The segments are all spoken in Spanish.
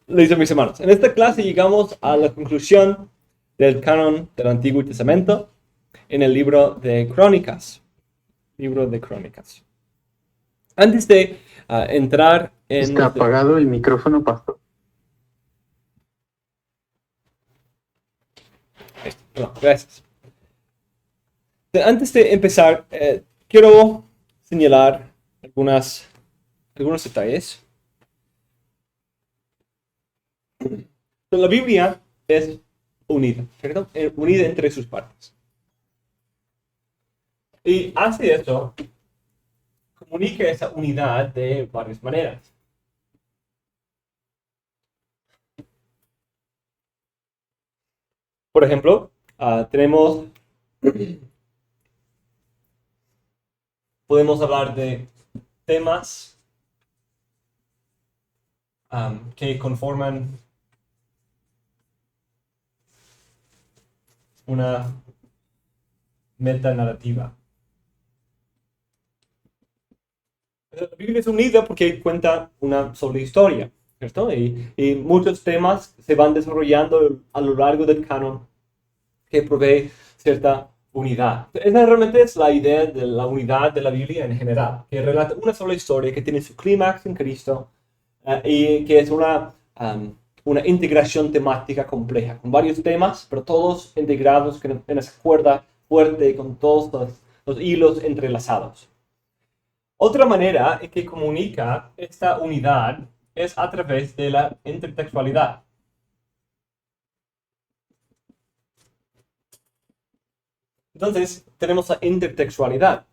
Listo, mis hermanos. En esta clase llegamos a la conclusión del canon del Antiguo Testamento en el libro de Crónicas. Libro de Crónicas. Antes de entrar en... Está apagado el micrófono, pastor. No, gracias. Antes de empezar, quiero señalar algunos detalles. La Biblia es unida, ¿cierto? Unida entre sus partes. Y hace eso, comunica esa unidad de varias maneras. Por ejemplo, podemos hablar de temas que conforman una metanarrativa. La Biblia es unida porque cuenta una sola historia, ¿cierto? Y muchos temas se van desarrollando a lo largo del canon que provee cierta unidad. Esa realmente es la idea de la unidad de la Biblia en general, que relata una sola historia que tiene su clímax en Cristo y que es una integración temática compleja, con varios temas, pero todos integrados en esa cuerda fuerte con todos los hilos entrelazados. Otra manera en que comunica esta unidad es a través de la intertextualidad. Entonces, tenemos la intertextualidad,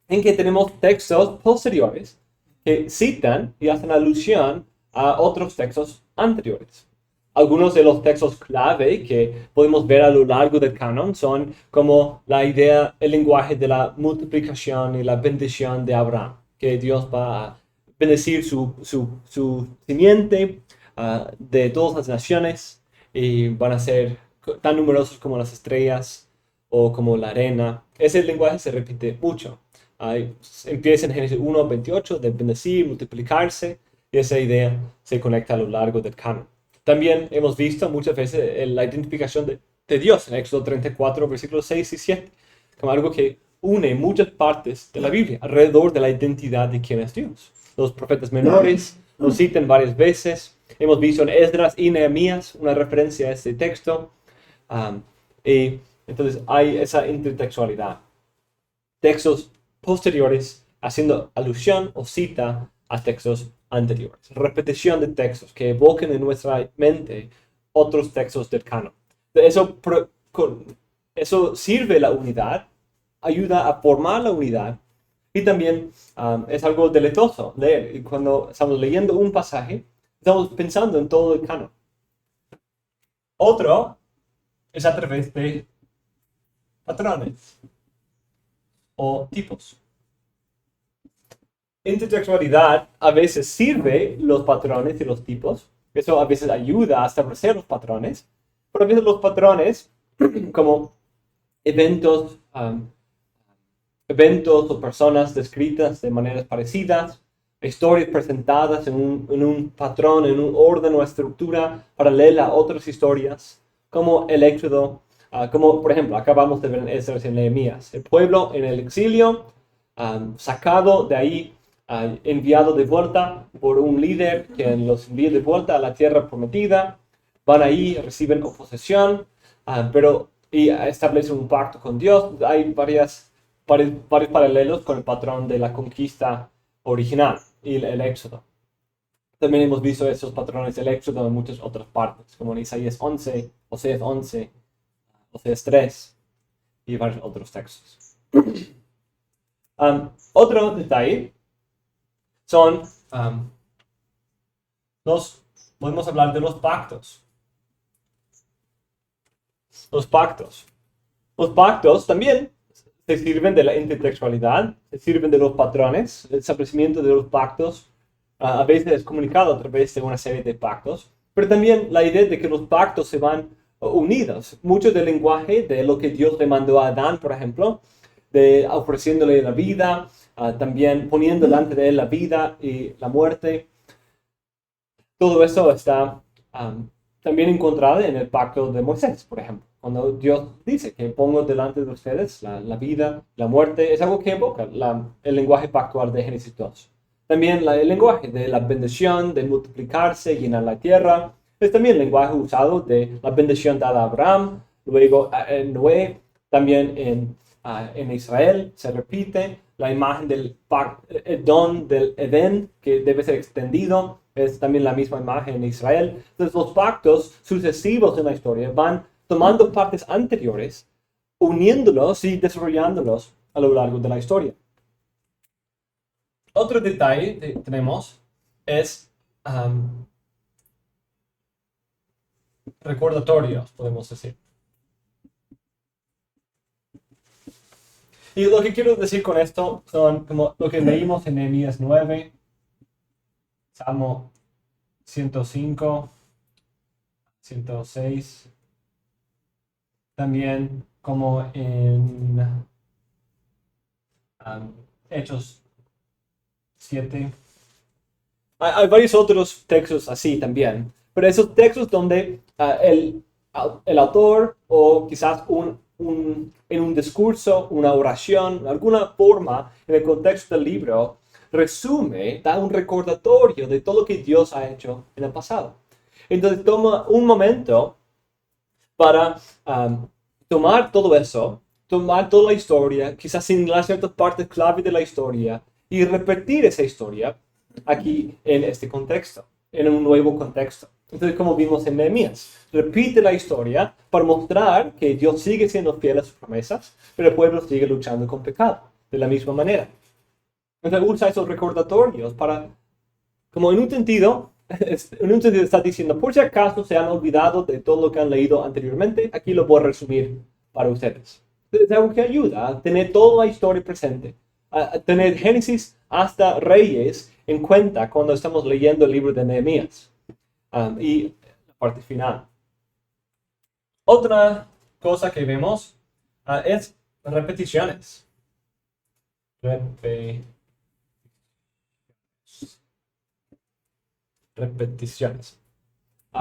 en que tenemos textos posteriores que citan y hacen alusión a otros textos anteriores. Algunos de los textos clave que podemos ver a lo largo del canon son como la idea, el lenguaje de la multiplicación y la bendición de Abraham, que Dios va a bendecir su simiente de todas las naciones y van a ser tan numerosos como las estrellas o como la arena. Ese lenguaje se repite mucho. Empieza en Génesis 1:28 de bendecir, multiplicarse, y esa idea se conecta a lo largo del canon. También hemos visto muchas veces la identificación de Dios en Éxodo 34, versículos 6 y 7, como algo que une muchas partes de la Biblia alrededor de la identidad de quién es Dios. Los profetas menores lo citan varias veces. Hemos visto en Esdras y Nehemías una referencia a este texto. Y entonces hay esa intertextualidad. Textos posteriores haciendo alusión o cita a textos anteriores. Repetición de textos que evoquen en nuestra mente otros textos del canon. Eso sirve la unidad, ayuda a formar la unidad y también es algo deleitoso leer. Y cuando estamos leyendo un pasaje, estamos pensando en todo el canon. Otro es a través de patrones o tipos. Intertextualidad a veces sirve los patrones y los tipos. Eso a veces ayuda a establecer los patrones. Pero a veces los patrones, como eventos o personas descritas de maneras parecidas, historias presentadas en un patrón, en un orden o estructura paralela a otras historias, como el Éxodo, como por ejemplo acabamos de ver en Esdras y en Nehemías. El pueblo en el exilio, sacado de ahí, enviado de vuelta por un líder que los envía de vuelta a la tierra prometida, van ahí, reciben oposición, y establecen un pacto con Dios. Hay varios paralelos con el patrón de la conquista original y el Éxodo. También hemos visto esos patrones del Éxodo en muchas otras partes, como en Isaías 11, Oseas 11, Oseas 3 y varios otros textos. Otro detalle son podemos hablar de los pactos. Los pactos también se sirven de la intertextualidad, se sirven de los patrones. El establecimiento de los pactos a veces es comunicado a través de una serie de pactos, pero también la idea de que los pactos se van unidos. Mucho del lenguaje de lo que Dios le mandó a Adán, por ejemplo, de ofreciéndole la vida, también poniendo delante de él la vida y la muerte. todo eso está también encontrado en el pacto de Moisés, por ejemplo. Cuando Dios dice que pongo delante de ustedes la vida, la muerte, es algo que evoca el lenguaje pactual de Génesis 2. También el lenguaje de la bendición, de multiplicarse, llenar la tierra, es también el lenguaje usado de la bendición dada a Abraham, luego en Noé, también en Israel se repite la imagen del don del Edén, que debe ser extendido, es también la misma imagen en Israel. Entonces los pactos sucesivos en la historia van tomando partes anteriores, uniéndolos y desarrollándolos a lo largo de la historia. Otro detalle que tenemos es recordatorios, podemos decir. Y lo que quiero decir con esto son como lo que leímos en Nehemías 9, Salmo 105, 106, también como en Hechos 7. Hay varios otros textos así también, pero esos textos donde el autor o quizás en un discurso, una oración, alguna forma en el contexto del libro, resume, da un recordatorio de todo lo que Dios ha hecho en el pasado. Entonces toma un momento para tomar todo eso, tomar toda la historia, quizás señalar ciertas partes clave de la historia y repetir esa historia aquí en este contexto, en un nuevo contexto. Entonces, como vimos en Nehemías, repite la historia para mostrar que Dios sigue siendo fiel a sus promesas, pero el pueblo sigue luchando con pecado de la misma manera. Entonces, usa esos recordatorios para, como en un sentido está diciendo, por si acaso se han olvidado de todo lo que han leído anteriormente, aquí lo voy a resumir para ustedes. Es algo que ayuda a tener toda la historia presente, a tener Génesis hasta Reyes en cuenta cuando estamos leyendo el libro de Nehemías. Y la parte final. Otra cosa que vemos es repeticiones. Repeticiones.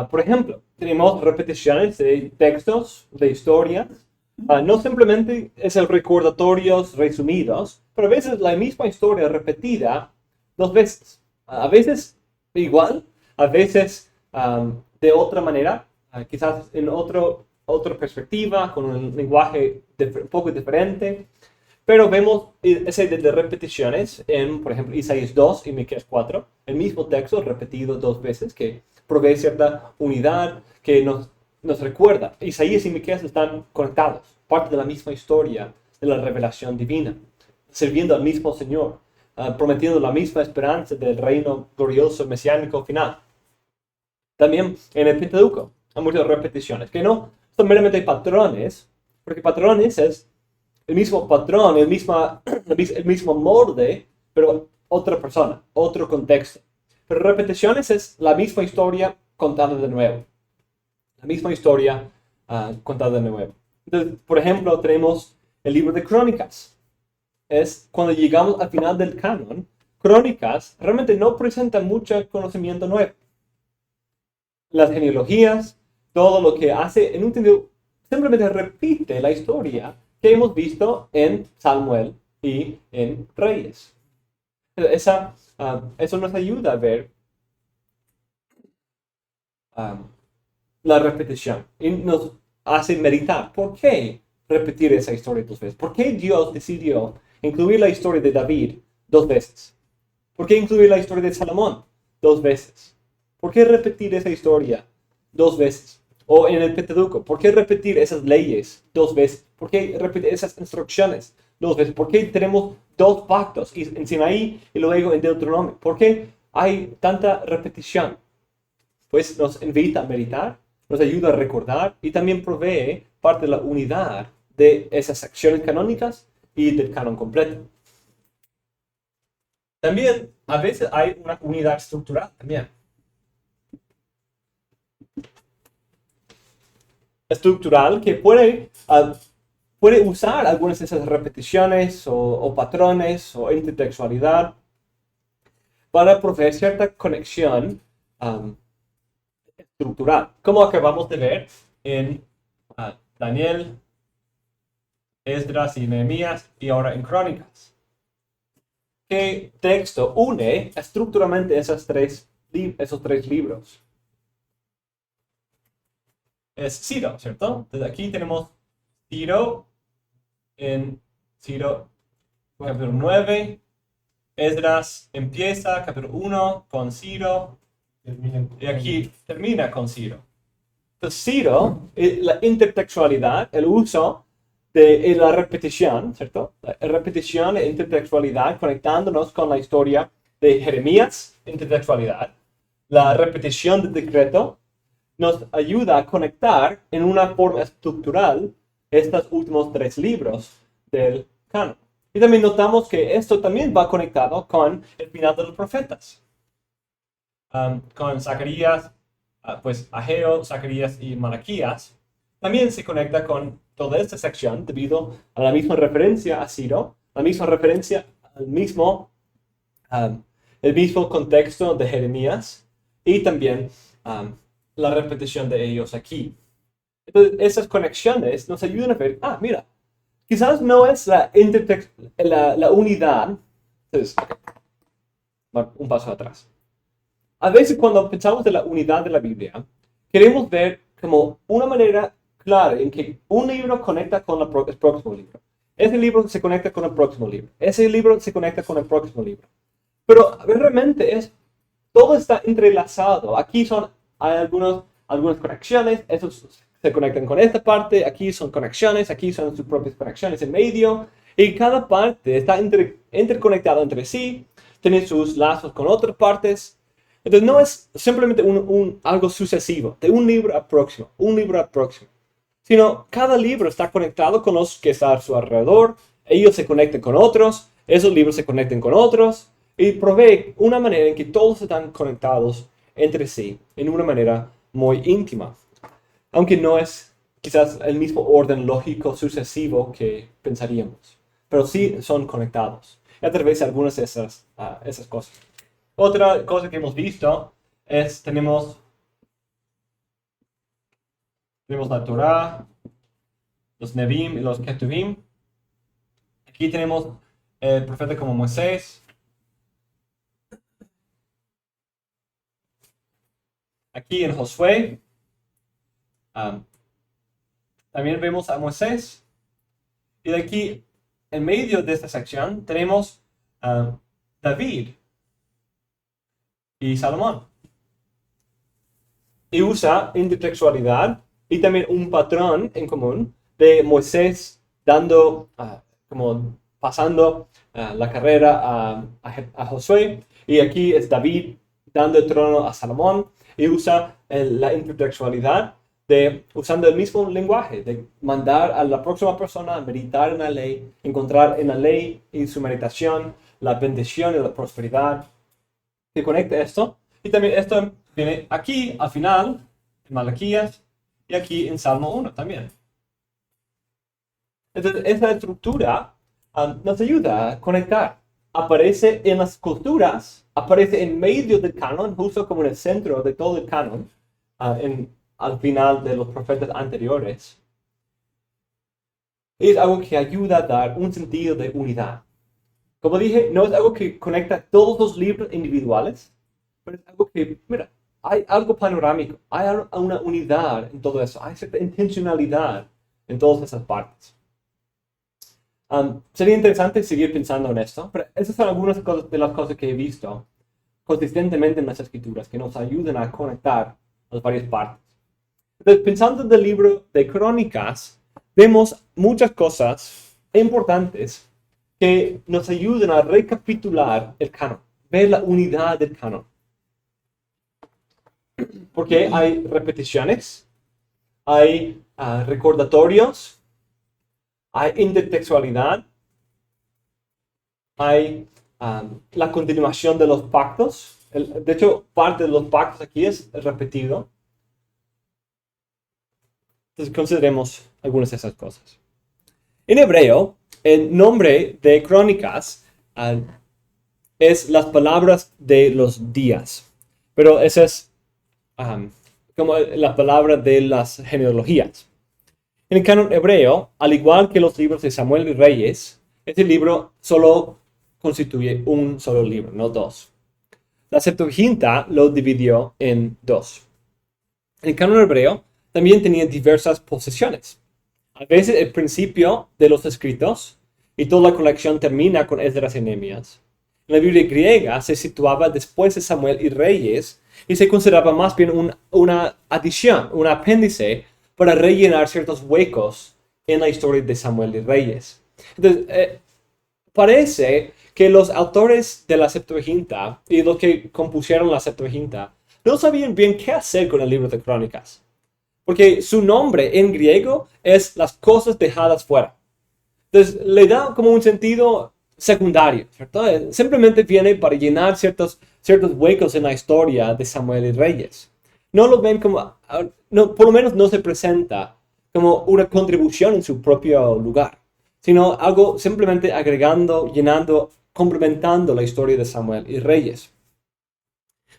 Por ejemplo, tenemos repeticiones de textos, de historias. No simplemente es el recordatorios resumidos, pero a veces la misma historia repetida 2 veces. A veces igual, a veces de otra manera, quizás en otra perspectiva, con un lenguaje un poco diferente. Pero vemos ese de repeticiones en, por ejemplo, Isaías 2 y Miqueas 4, el mismo texto repetido 2 veces que provee cierta unidad que nos recuerda. Isaías y Miqueas están conectados, parte de la misma historia de la revelación divina, sirviendo al mismo Señor, prometiendo la misma esperanza del reino glorioso mesiánico final. También en el Pentateuco hay muchas repeticiones, que no son meramente patrones, porque patrones es el mismo patrón, el mismo molde, pero otra persona, otro contexto. Pero repeticiones es la misma historia contada de nuevo. La misma historia contada de nuevo. Entonces, por ejemplo, tenemos el libro de Crónicas. Es cuando llegamos al final del canon, Crónicas realmente no presenta mucho conocimiento nuevo. Las genealogías, todo lo que hace, en un sentido, simplemente repite la historia que hemos visto en Samuel y en Reyes. Eso nos ayuda a ver la repetición y nos hace meditar. ¿Por qué repetir esa historia 2 veces? ¿Por qué Dios decidió incluir la historia de David 2 veces? ¿Por qué incluir la historia de Salomón 2 veces? ¿Por qué repetir esa historia 2 veces? O en el Pentateuco, ¿por qué repetir esas leyes 2 veces? ¿Por qué repetir esas instrucciones 2 veces? ¿Por qué tenemos 2 pactos en Sinaí y luego en Deuteronomio? ¿Por qué hay tanta repetición? Pues nos invita a meditar, nos ayuda a recordar y también provee parte de la unidad de esas secciones canónicas y del canon completo. También a veces hay una unidad estructural también. Estructural que puede usar algunas de esas repeticiones o patrones o intertextualidad para proveer cierta conexión estructural, como acabamos de ver en Daniel, Esdras y Nehemías, y ahora en Crónicas. ¿Qué texto une estructuralmente esos tres libros? Es Ciro, ¿cierto? Desde aquí tenemos Ciro en Ciro capítulo 9. Esdras empieza capítulo 1 con Ciro y aquí termina con Ciro. Entonces, Ciro, la intertextualidad, el uso de la repetición, ¿cierto? La repetición e intertextualidad conectándonos con la historia de Jeremías, intertextualidad. La repetición del decreto nos ayuda a conectar en una forma estructural estos últimos tres libros del canon. Y también notamos que esto también va conectado con el final de los profetas. Con Zacarías, pues Ageo, Zacarías y Malaquías. También se conecta con toda esta sección debido a la misma referencia a Ciro, la misma referencia al mismo, el mismo contexto de Jeremías y también la repetición de ellos aquí. Entonces, esas conexiones nos ayudan a ver, mira, quizás no es la unidad. Entonces, un paso atrás. A veces cuando pensamos en la unidad de la Biblia, queremos ver como una manera clara en que un libro conecta con el próximo libro. Ese libro se conecta con el próximo libro. Ese libro se conecta con el próximo libro. Pero realmente todo está entrelazado. Aquí hay algunas conexiones. Esos se conectan con esta parte. Aquí son conexiones. Aquí son sus propias conexiones en medio. Y cada parte está interconectada entre sí. Tiene sus lazos con otras partes. Entonces no es simplemente algo sucesivo, de un libro al próximo, sino cada libro está conectado con los que están a su alrededor, ellos se conectan con otros, esos libros se conectan con otros, y provee una manera en que todos están conectados entre sí, en una manera muy íntima. Aunque no es quizás el mismo orden lógico sucesivo que pensaríamos, pero sí son conectados a través de algunas de esas cosas. Otra cosa que hemos visto es, tenemos la Torá, los Nevi'im y los Ketuvim. Aquí tenemos el profeta como Moisés. Aquí en Josué, también vemos a Moisés. Y de aquí, en medio de esta sección, tenemos a David y Salomón. Y usa intertextualidad y también un patrón en común de Moisés pasando la carrera a Josué. Y aquí es David dando el trono a Salomón. Y usa la intertextualidad usando el mismo lenguaje, de mandar a la próxima persona a meditar en la ley, encontrar en la ley y su meditación la bendición y la prosperidad. Que conecta esto. Y también esto viene aquí al final, en Malaquías, y aquí en Salmo 1 también. Entonces, esa estructura nos ayuda a conectar. Aparece en las culturas, aparece en medio del canon, justo como en el centro de todo el canon, al final de los profetas anteriores. Es algo que ayuda a dar un sentido de unidad. Como dije, no es algo que conecta todos los libros individuales, pero es algo que, mira, hay algo panorámico, hay una unidad en todo eso, hay cierta intencionalidad en todas esas partes. Sería interesante seguir pensando en esto, pero esas son algunas de las cosas que he visto consistentemente en las escrituras que nos ayudan a conectar las varias partes. Entonces, pensando en el libro de Crónicas, vemos muchas cosas importantes que nos ayudan a recapitular el canon, ver la unidad del canon. Porque hay repeticiones, hay recordatorios, hay intertextualidad, hay la continuación de los pactos. De hecho, parte de los pactos aquí es repetido. Entonces, consideremos algunas de esas cosas. En hebreo, el nombre de Crónicas es las palabras de los días. Pero esa es como la palabra de las genealogías. En el canon hebreo, al igual que los libros de Samuel y Reyes, este libro solo constituye un solo libro, no dos. La Septuaginta lo dividió en dos. El canon hebreo también tenía diversas posesiones. A veces el principio de los escritos y toda la colección termina con Esdras y Nehemías. En la Biblia griega se situaba después de Samuel y Reyes y se consideraba más bien una adición, un apéndice para rellenar ciertos huecos en la historia de Samuel y Reyes. Entonces, parece que los autores de la Septuaginta y los que compusieron la Septuaginta no sabían bien qué hacer con el libro de Crónicas. Porque su nombre en griego es las cosas dejadas fuera. Entonces le da como un sentido secundario, ¿cierto? Simplemente viene para llenar ciertos huecos en la historia de Samuel y Reyes. No lo ven como, no, por lo menos no se presenta como una contribución en su propio lugar, sino algo simplemente agregando, llenando, complementando la historia de Samuel y Reyes.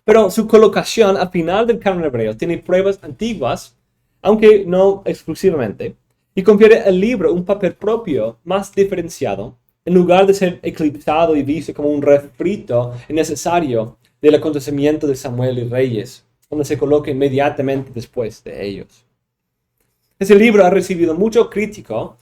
Pero su colocación al final del canon hebreo tiene pruebas antiguas, aunque no exclusivamente, y confiere al libro un papel propio más diferenciado, en lugar de ser eclipsado y visto como un refrito innecesario del acontecimiento de Samuel y Reyes, donde se coloca inmediatamente después de ellos. Ese libro ha recibido mucha crítica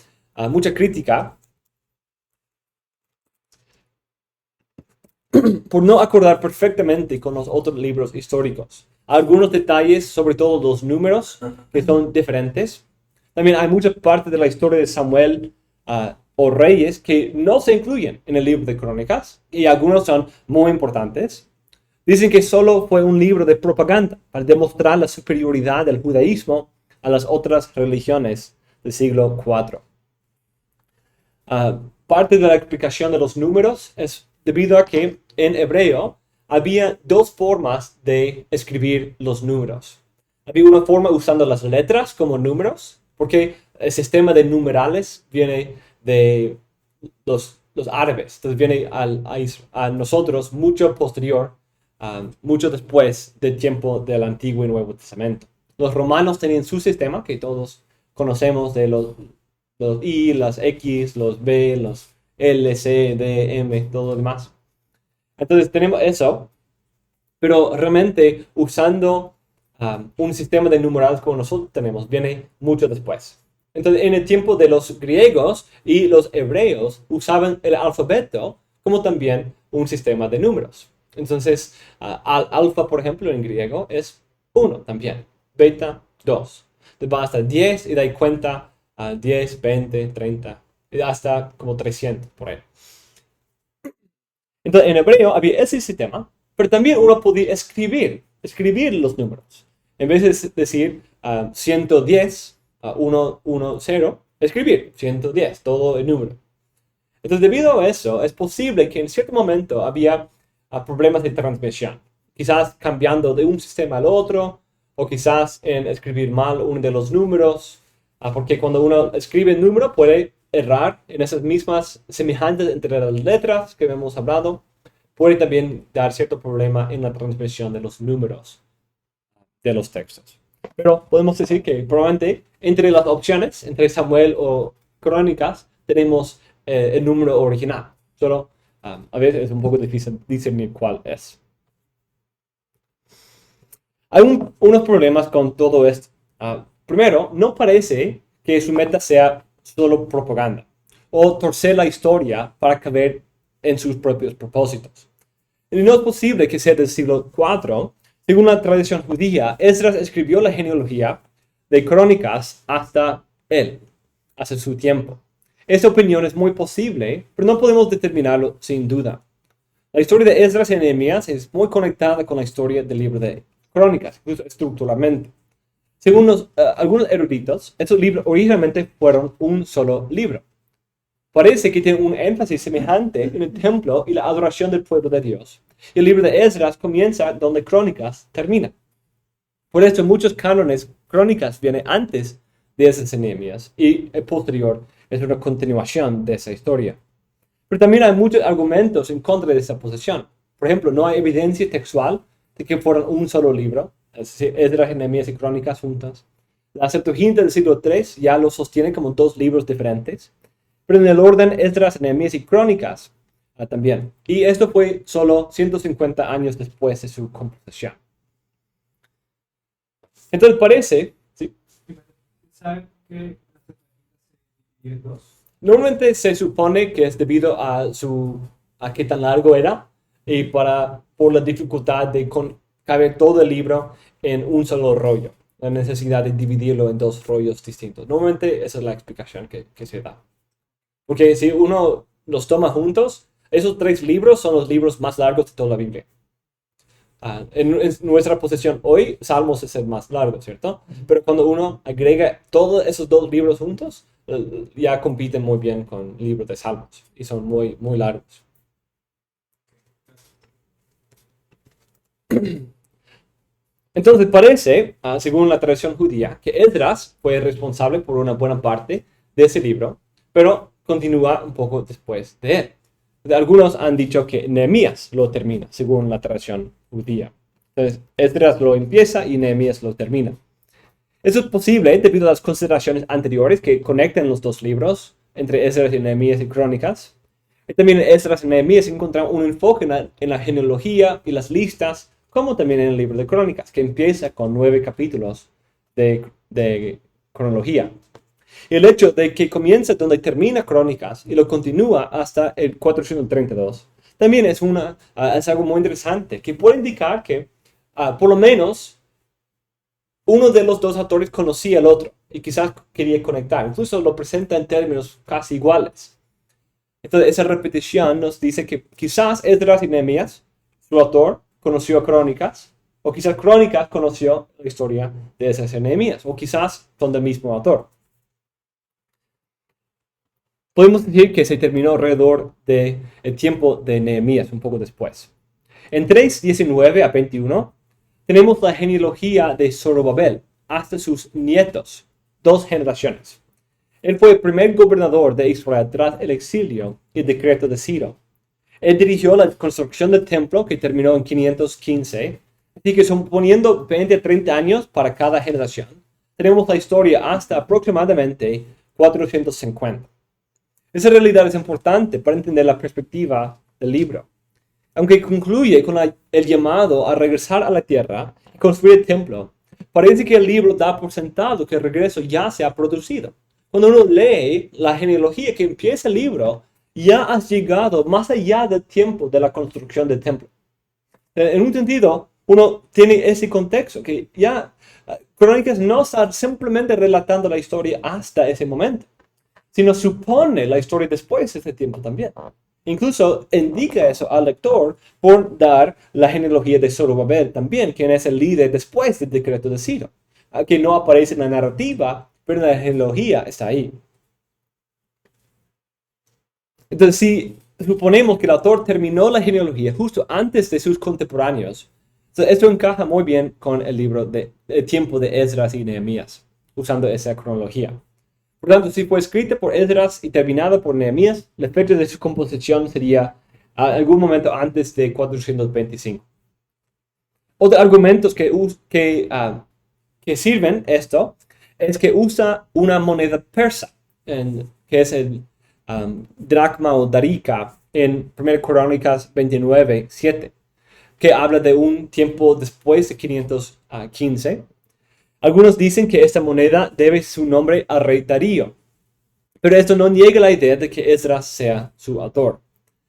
por no acordar perfectamente con los otros libros históricos. Algunos detalles, sobre todo los números, que son diferentes. También hay mucha parte de la historia de Samuel o Reyes que no se incluyen en el libro de Crónicas, y algunos son muy importantes. Dicen que solo fue un libro de propaganda para demostrar la superioridad del judaísmo a las otras religiones del siglo IV. Parte de la explicación de los números es debido a que en hebreo había dos formas de escribir los números. Había una forma usando las letras como números, porque el sistema de numerales viene de los árabes, entonces viene a nosotros mucho posterior, mucho después del tiempo del Antiguo y Nuevo Testamento. Los romanos tenían su sistema que todos conocemos de los I, las X, los B, los L, C, D, M, todo lo demás. Entonces tenemos eso, pero realmente usando un sistema de numerales como nosotros tenemos, viene mucho después. Entonces en el tiempo de los griegos y los hebreos usaban el alfabeto como también un sistema de números. Entonces alfa, por ejemplo, en griego es 1 también, beta 2. Entonces va hasta 10 y de ahí cuenta 10, 20, 30, hasta como 300 por ahí. Entonces en hebreo había ese sistema, pero también uno podía escribir los números. En vez de decir 110, 1, 1, 0, escribir 110, todo el número. Entonces debido a eso, es posible que en cierto momento había problemas de transmisión. Quizás cambiando de un sistema al otro, o quizás en escribir mal uno de los números, porque cuando uno escribe el número puede errar en esas mismas semejanzas entre las letras que hemos hablado. Puede también dar cierto problema en la transmisión de los números de los textos. Pero podemos decir que probablemente entre las opciones, entre Samuel o Crónicas, tenemos el número original. Solo a veces es un poco difícil discernir cuál es. Hay unos problemas con todo esto. Primero, no parece que su meta sea solo propaganda o torcer la historia para caber en sus propios propósitos. Y no es posible que sea del siglo IV. Según la tradición judía, Esdras escribió la genealogía de Crónicas hasta él, hasta su tiempo. Esta opinión es muy posible, pero no podemos determinarlo sin duda. La historia de Esdras y Nehemías es muy conectada con la historia del libro de Crónicas, incluso estructuralmente. Según algunos eruditos, estos libros originalmente fueron un solo libro. Parece que tiene un énfasis semejante en el templo y la adoración del pueblo de Dios. Y el libro de Esdras comienza donde Crónicas termina. Por esto, muchos cánones Crónicas vienen antes de esas Nehemías y el posterior es una continuación de esa historia. Pero también hay muchos argumentos en contra de esa posición. Por ejemplo, no hay evidencia textual de que fueran un solo libro. Esdras, Nehemías y Crónicas juntas. La Septuaginta del siglo III ya lo sostiene como dos libros diferentes, pero en el orden Esdras, Nehemías y Crónicas también. Y esto fue solo 150 años después de su composición. Entonces parece, ¿sí? ¿Saben que Normalmente se supone que es debido a qué tan largo era y por la dificultad de caber todo el libro en un solo rollo, la necesidad de dividirlo en dos rollos distintos. Normalmente esa es la explicación que se da. Porque si uno los toma juntos, esos 3 libros son los libros más largos de toda la Biblia. En nuestra posesión hoy, Salmos es el más largo, ¿cierto? Pero cuando uno agrega todos esos 2 libros juntos, ya compiten muy bien con el libro de Salmos y son muy, muy largos. Entonces parece, según la tradición judía, que Esdras fue responsable por una buena parte de ese libro, pero continúa un poco después de él. Algunos han dicho que Nehemías lo termina, según la tradición judía. Entonces, Esdras lo empieza y Nehemías lo termina. Eso es posible debido a las consideraciones anteriores que conectan los 2 libros, entre Esdras y Nehemías y Crónicas. Y también en Esdras y Nehemías encontramos un enfoque en la genealogía y las listas, como también en el libro de Crónicas, que empieza con 9 capítulos de cronología. Y el hecho de que comienza donde termina Crónicas y lo continúa hasta el 432, también es algo muy interesante, que puede indicar que por lo menos uno de los 2 autores conocía al otro y quizás quería conectar. Incluso lo presenta en términos casi iguales. Entonces, esa repetición nos dice que quizás Esdras y Nehemías, su autor, conoció a Crónicas, o quizás Crónicas conoció la historia de Esdras y Nehemías, o quizás son del mismo autor. Podemos decir que se terminó alrededor del tiempo de Nehemías, un poco después. En 3:19 a 21 tenemos la genealogía de Zorobabel hasta sus nietos, 2 generaciones. Él fue el primer gobernador de Israel tras el exilio y el decreto de Ciro. Él dirigió la construcción del templo que terminó en 515, así que suponiendo 20 a 30 años para cada generación, tenemos la historia hasta aproximadamente 450. Esa realidad es importante para entender la perspectiva del libro. Aunque concluye con el llamado a regresar a la tierra y construir el templo, parece que el libro da por sentado que el regreso ya se ha producido. Cuando uno lee la genealogía que empieza el libro, ya has llegado más allá del tiempo de la construcción del templo. En un sentido, uno tiene ese contexto, que ya Crónicas no está simplemente relatando la historia hasta ese momento, sino supone la historia después de ese tiempo también. Incluso indica eso al lector por dar la genealogía de Zorobabel también, quien es el líder después del decreto de Ciro, que no aparece en la narrativa, pero la genealogía está ahí. Entonces, si suponemos que el autor terminó la genealogía justo antes de sus contemporáneos, esto encaja muy bien con el tiempo de Esdras y Nehemías, usando esa cronología. Por tanto, si fue escrita por Esdras y terminada por Nehemías, la fecha de su composición sería algún momento antes de 425. Otros argumentos que sirven esto es que usa una moneda persa, que es el dracma o darica en 1 Crónicas 29:7, que habla de un tiempo después de 515. Algunos dicen que esta moneda debe su nombre al rey Darío, pero esto no niega la idea de que Esdras sea su autor.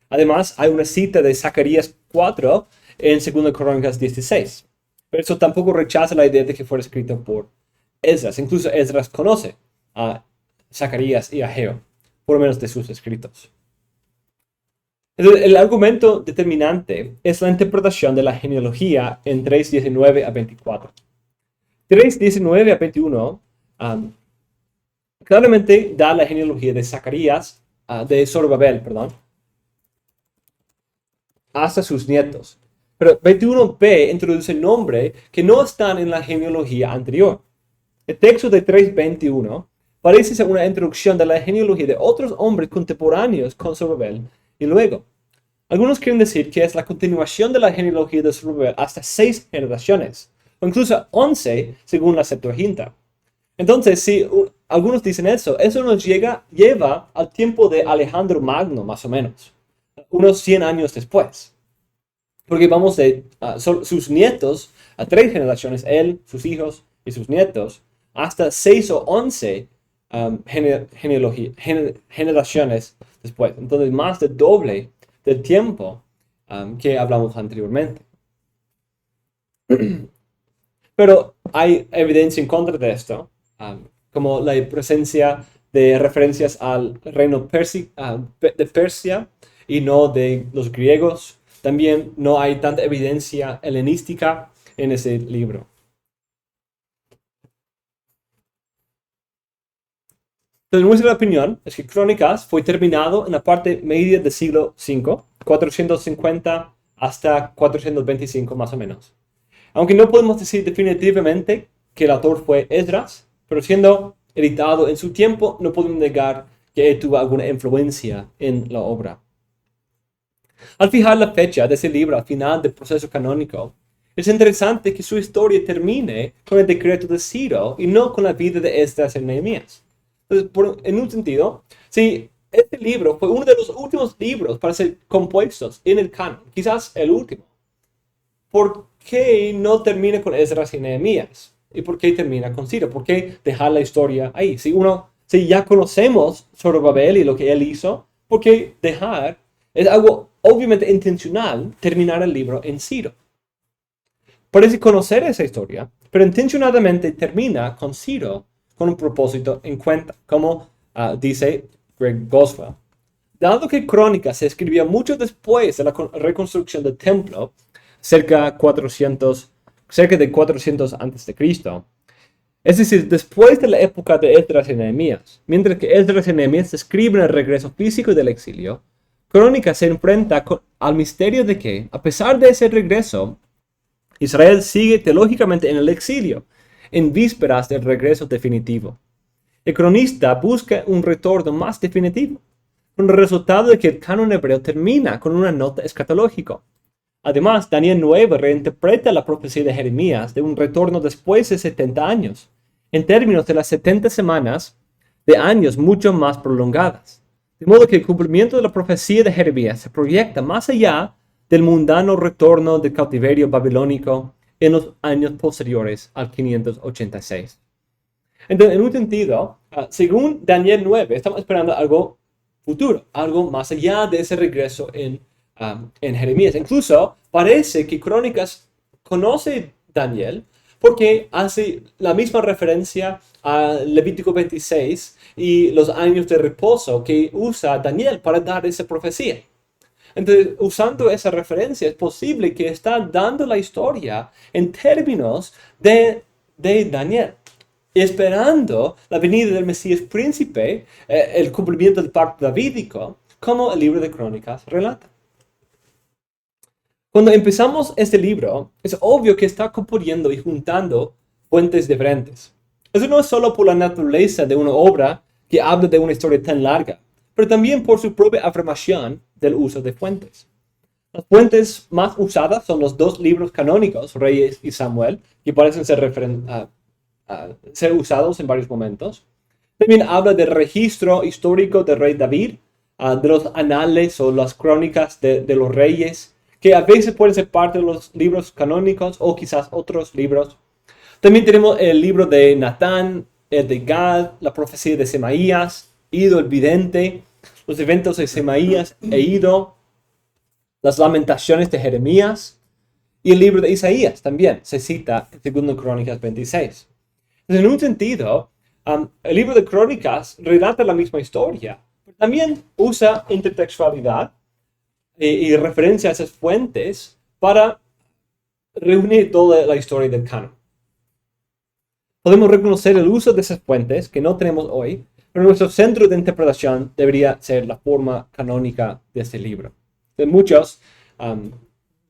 Además, hay una cita de Zacarías 4 en 2 Crónicas 16, pero eso tampoco rechaza la idea de que fuera escrito por Esdras. Incluso Esdras conoce a Zacarías y a Ageo, por lo menos de sus escritos. El argumento determinante es la interpretación de la genealogía en 3:19 a 24. 3:19 a 21 claramente da la genealogía de Zacarías, de Zorobabel, hasta sus nietos. Pero 21b introduce nombres que no están en la genealogía anterior. El texto de 3:21 parece ser una introducción de la genealogía de otros hombres contemporáneos con Zorobabel y luego. Algunos quieren decir que es la continuación de la genealogía de Zorobabel hasta 6 generaciones, o incluso 11 según la Septuaginta. Entonces, si algunos dicen eso nos lleva al tiempo de Alejandro Magno, más o menos, unos 100 años después. Porque vamos de sus nietos a 3 generaciones, él, sus hijos y sus nietos, hasta 6 o 11 generaciones después. Entonces, más de doble del tiempo que hablamos anteriormente. Pero hay evidencia en contra de esto, como la presencia de referencias al reino de Persia y no de los griegos. También no hay tanta evidencia helenística en ese libro. Entonces, nuestra opinión es que Crónicas fue terminado en la parte media del siglo V, 450 hasta 425 más o menos. Aunque no podemos decir definitivamente que el autor fue Esdras, pero siendo editado en su tiempo, no podemos negar que tuvo alguna influencia en la obra. Al fijar la fecha de ese libro al final del proceso canónico, es interesante que su historia termine con el decreto de Ciro y no con la vida de Esdras y Nehemías. Entonces, en un sentido, si este libro fue uno de los últimos libros para ser compuestos en el canon, quizás el último, ¿por qué no termina con Esdras y Nehemías? ¿Y por qué termina con Ciro? ¿Por qué dejar la historia ahí? Si ya conocemos sobre Babel y lo que él hizo, ¿por qué dejar? Es algo obviamente intencional terminar el libro en Ciro. Parece conocer esa historia, pero intencionadamente termina con Ciro con un propósito en cuenta, como dice Greg Boswell. Dado que Crónicas se escribió mucho después de la reconstrucción del templo, cerca de 400 a.C., es decir, después de la época de Esdras y Nehemías, mientras que Esdras y Nehemías describen el regreso físico del exilio, Crónicas se enfrenta al misterio de que, a pesar de ese regreso, Israel sigue teológicamente en el exilio, en vísperas del regreso definitivo. El cronista busca un retorno más definitivo, con el resultado de que el canon hebreo termina con una nota escatológica. Además, Daniel 9 reinterpreta la profecía de Jeremías de un retorno después de 70 años, en términos de las 70 semanas de años mucho más prolongadas. De modo que el cumplimiento de la profecía de Jeremías se proyecta más allá del mundano retorno del cautiverio babilónico en los años posteriores al 586. Entonces, en un sentido, según Daniel 9, estamos esperando algo futuro, algo más allá de ese regreso en Jeremías. Incluso parece que Crónicas conoce Daniel porque hace la misma referencia a Levítico 26 y los años de reposo que usa Daniel para dar esa profecía. Entonces, usando esa referencia, es posible que está dando la historia en términos de Daniel, esperando la venida del Mesías príncipe, el cumplimiento del pacto davídico, como el libro de Crónicas relata. Cuando empezamos este libro, es obvio que está componiendo y juntando fuentes diferentes. Eso no es solo por la naturaleza de una obra que habla de una historia tan larga, pero también por su propia afirmación del uso de fuentes. Las fuentes más usadas son los 2 libros canónicos, Reyes y Samuel, que parecen ser usados en varios momentos. También habla del registro histórico del rey David, de los anales o las crónicas de los reyes, que a veces pueden ser parte de los libros canónicos o quizás otros libros. También tenemos el libro de Natán, el de Gad, la profecía de Semaías, Ido el vidente, los eventos de Semaías e Ido, las lamentaciones de Jeremías y el libro de Isaías también se cita en 2 Crónicas 26. Entonces, en un sentido, el libro de Crónicas relata la misma historia, pero también usa intertextualidad y referencia a esas fuentes para reunir toda la historia del canon. Podemos reconocer el uso de esas fuentes que no tenemos hoy, pero nuestro centro de interpretación debería ser la forma canónica de este libro. De muchos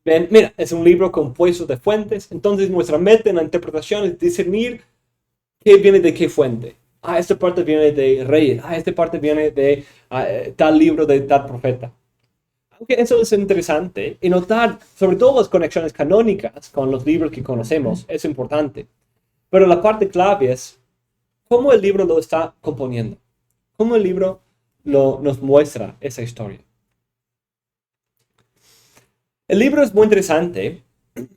ven, mira, es un libro compuesto de fuentes, entonces nuestra meta en la interpretación es discernir qué viene de qué fuente. Esta parte viene de Reyes, esta parte viene de tal libro de tal profeta. Aunque eso es interesante, y notar sobre todo las conexiones canónicas con los libros que conocemos es importante. Pero la parte clave es cómo el libro lo está componiendo, cómo el libro nos muestra esa historia. El libro es muy interesante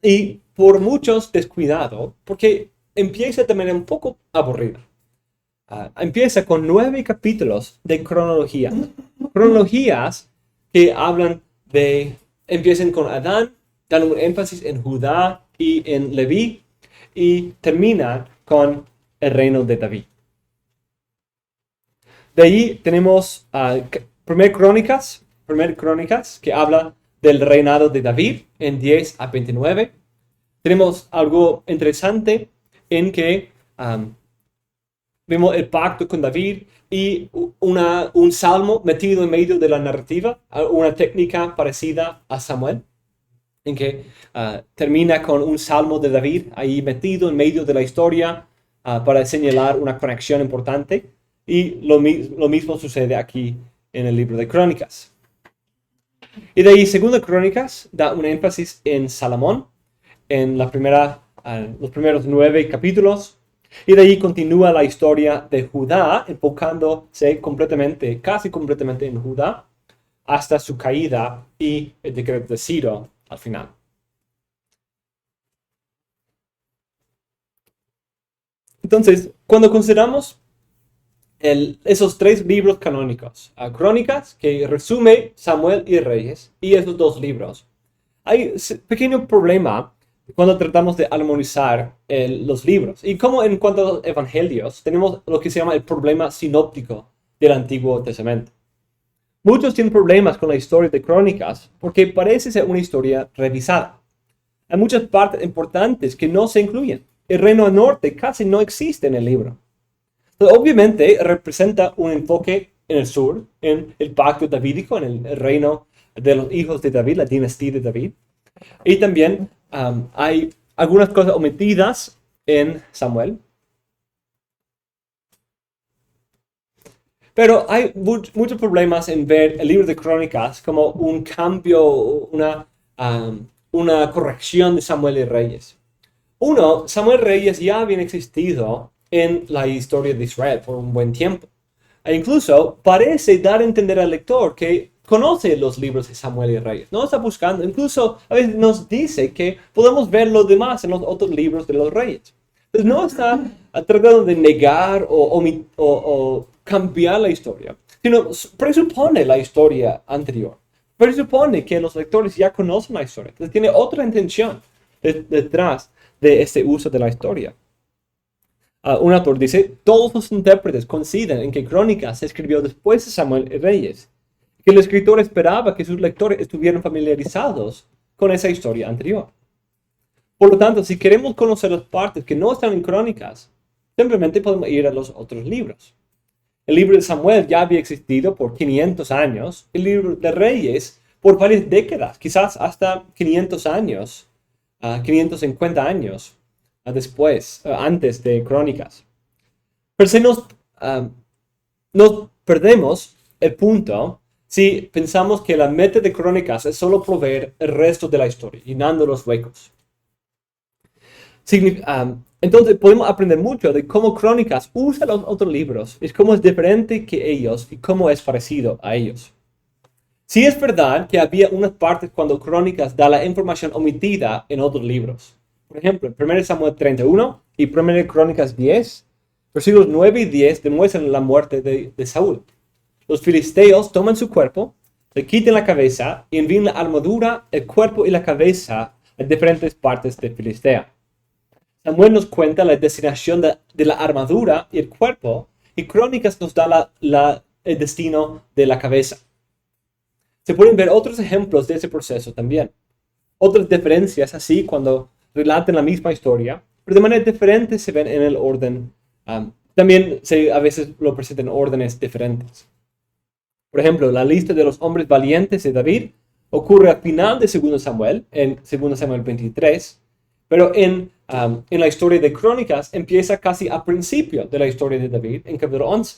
y por muchos descuidado porque empieza también un poco aburrido. Empieza con 9 capítulos de cronologías. Cronologías que empiezan con Adán, dan un énfasis en Judá y en Leví, y terminan con el reino de David. De ahí tenemos Primer Crónicas, que habla del reinado de David en 10 a 29. Tenemos algo interesante en que vemos el pacto con David y un salmo metido en medio de la narrativa, una técnica parecida a Samuel, en que termina con un salmo de David ahí metido en medio de la historia para señalar una conexión importante. Y lo mismo sucede aquí en el libro de Crónicas. Y de ahí, Segunda Crónicas da un énfasis en Salomón, en los primeros 9 capítulos. Y de ahí continúa la historia de Judá, enfocándose casi completamente en Judá, hasta su caída y el decreto de Ciro al final. Entonces, cuando consideramos esos 3 libros canónicos, Crónicas, que resume Samuel y Reyes, y esos 2 libros, hay un pequeño problema cuando tratamos de armonizar los libros. Y como en cuanto a los evangelios, tenemos lo que se llama el problema sinóptico del Antiguo Testamento. Muchos tienen problemas con la historia de Crónicas porque parece ser una historia revisada. Hay muchas partes importantes que no se incluyen. El reino del norte casi no existe en el libro. Entonces, obviamente representa un enfoque en el sur, en el pacto davídico, en el reino de los hijos de David, la dinastía de David. Y también hay algunas cosas omitidas en Samuel. Pero hay muchos problemas en ver el libro de Crónicas como un cambio, una corrección de Samuel y Reyes. Samuel y Reyes ya habían existido en la historia de Israel por un buen tiempo. E incluso parece dar a entender al lector que conoce los libros de Samuel y Reyes. No está buscando, incluso a veces nos dice que podemos ver lo demás en los otros libros de los reyes. Entonces no está tratando de negar o cambiar la historia, sino presupone la historia anterior. Presupone que los lectores ya conocen la historia. Entonces tiene otra intención detrás de este uso de la historia. Un autor dice, todos los intérpretes coinciden en que Crónicas se escribió después de Samuel y Reyes, que el escritor esperaba que sus lectores estuvieran familiarizados con esa historia anterior. Por lo tanto, si queremos conocer las partes que no están en Crónicas, simplemente podemos ir a los otros libros. El libro de Samuel ya había existido por 500 años, el libro de Reyes por varias décadas, quizás hasta 500 años, 550 años antes de Crónicas. Pero si nos perdemos el punto si pensamos que la meta de Crónicas es solo proveer el resto de la historia, llenando los huecos. Entonces podemos aprender mucho de cómo Crónicas usa los otros libros, y cómo es diferente que ellos y cómo es parecido a ellos. Sí es verdad que había unas partes cuando Crónicas da la información omitida en otros libros. Por ejemplo, en 1 Samuel 31 y 1 Crónicas 10, versículos 9 y 10 demuestran la muerte de Saúl. Los filisteos toman su cuerpo, le quitan la cabeza y envían la armadura, el cuerpo y la cabeza a diferentes partes de Filistea. Samuel nos cuenta la destinación de la armadura y el cuerpo, y Crónicas nos da el destino de la cabeza. Se pueden ver otros ejemplos de ese proceso también. Otras diferencias así cuando relatan la misma historia, pero de manera diferente se ven en el orden. También a veces lo presentan en órdenes diferentes. Por ejemplo, la lista de los hombres valientes de David ocurre al final de 2 Samuel, en 2 Samuel 23, pero en la historia de Crónicas empieza casi al principio de la historia de David, en capítulo 11.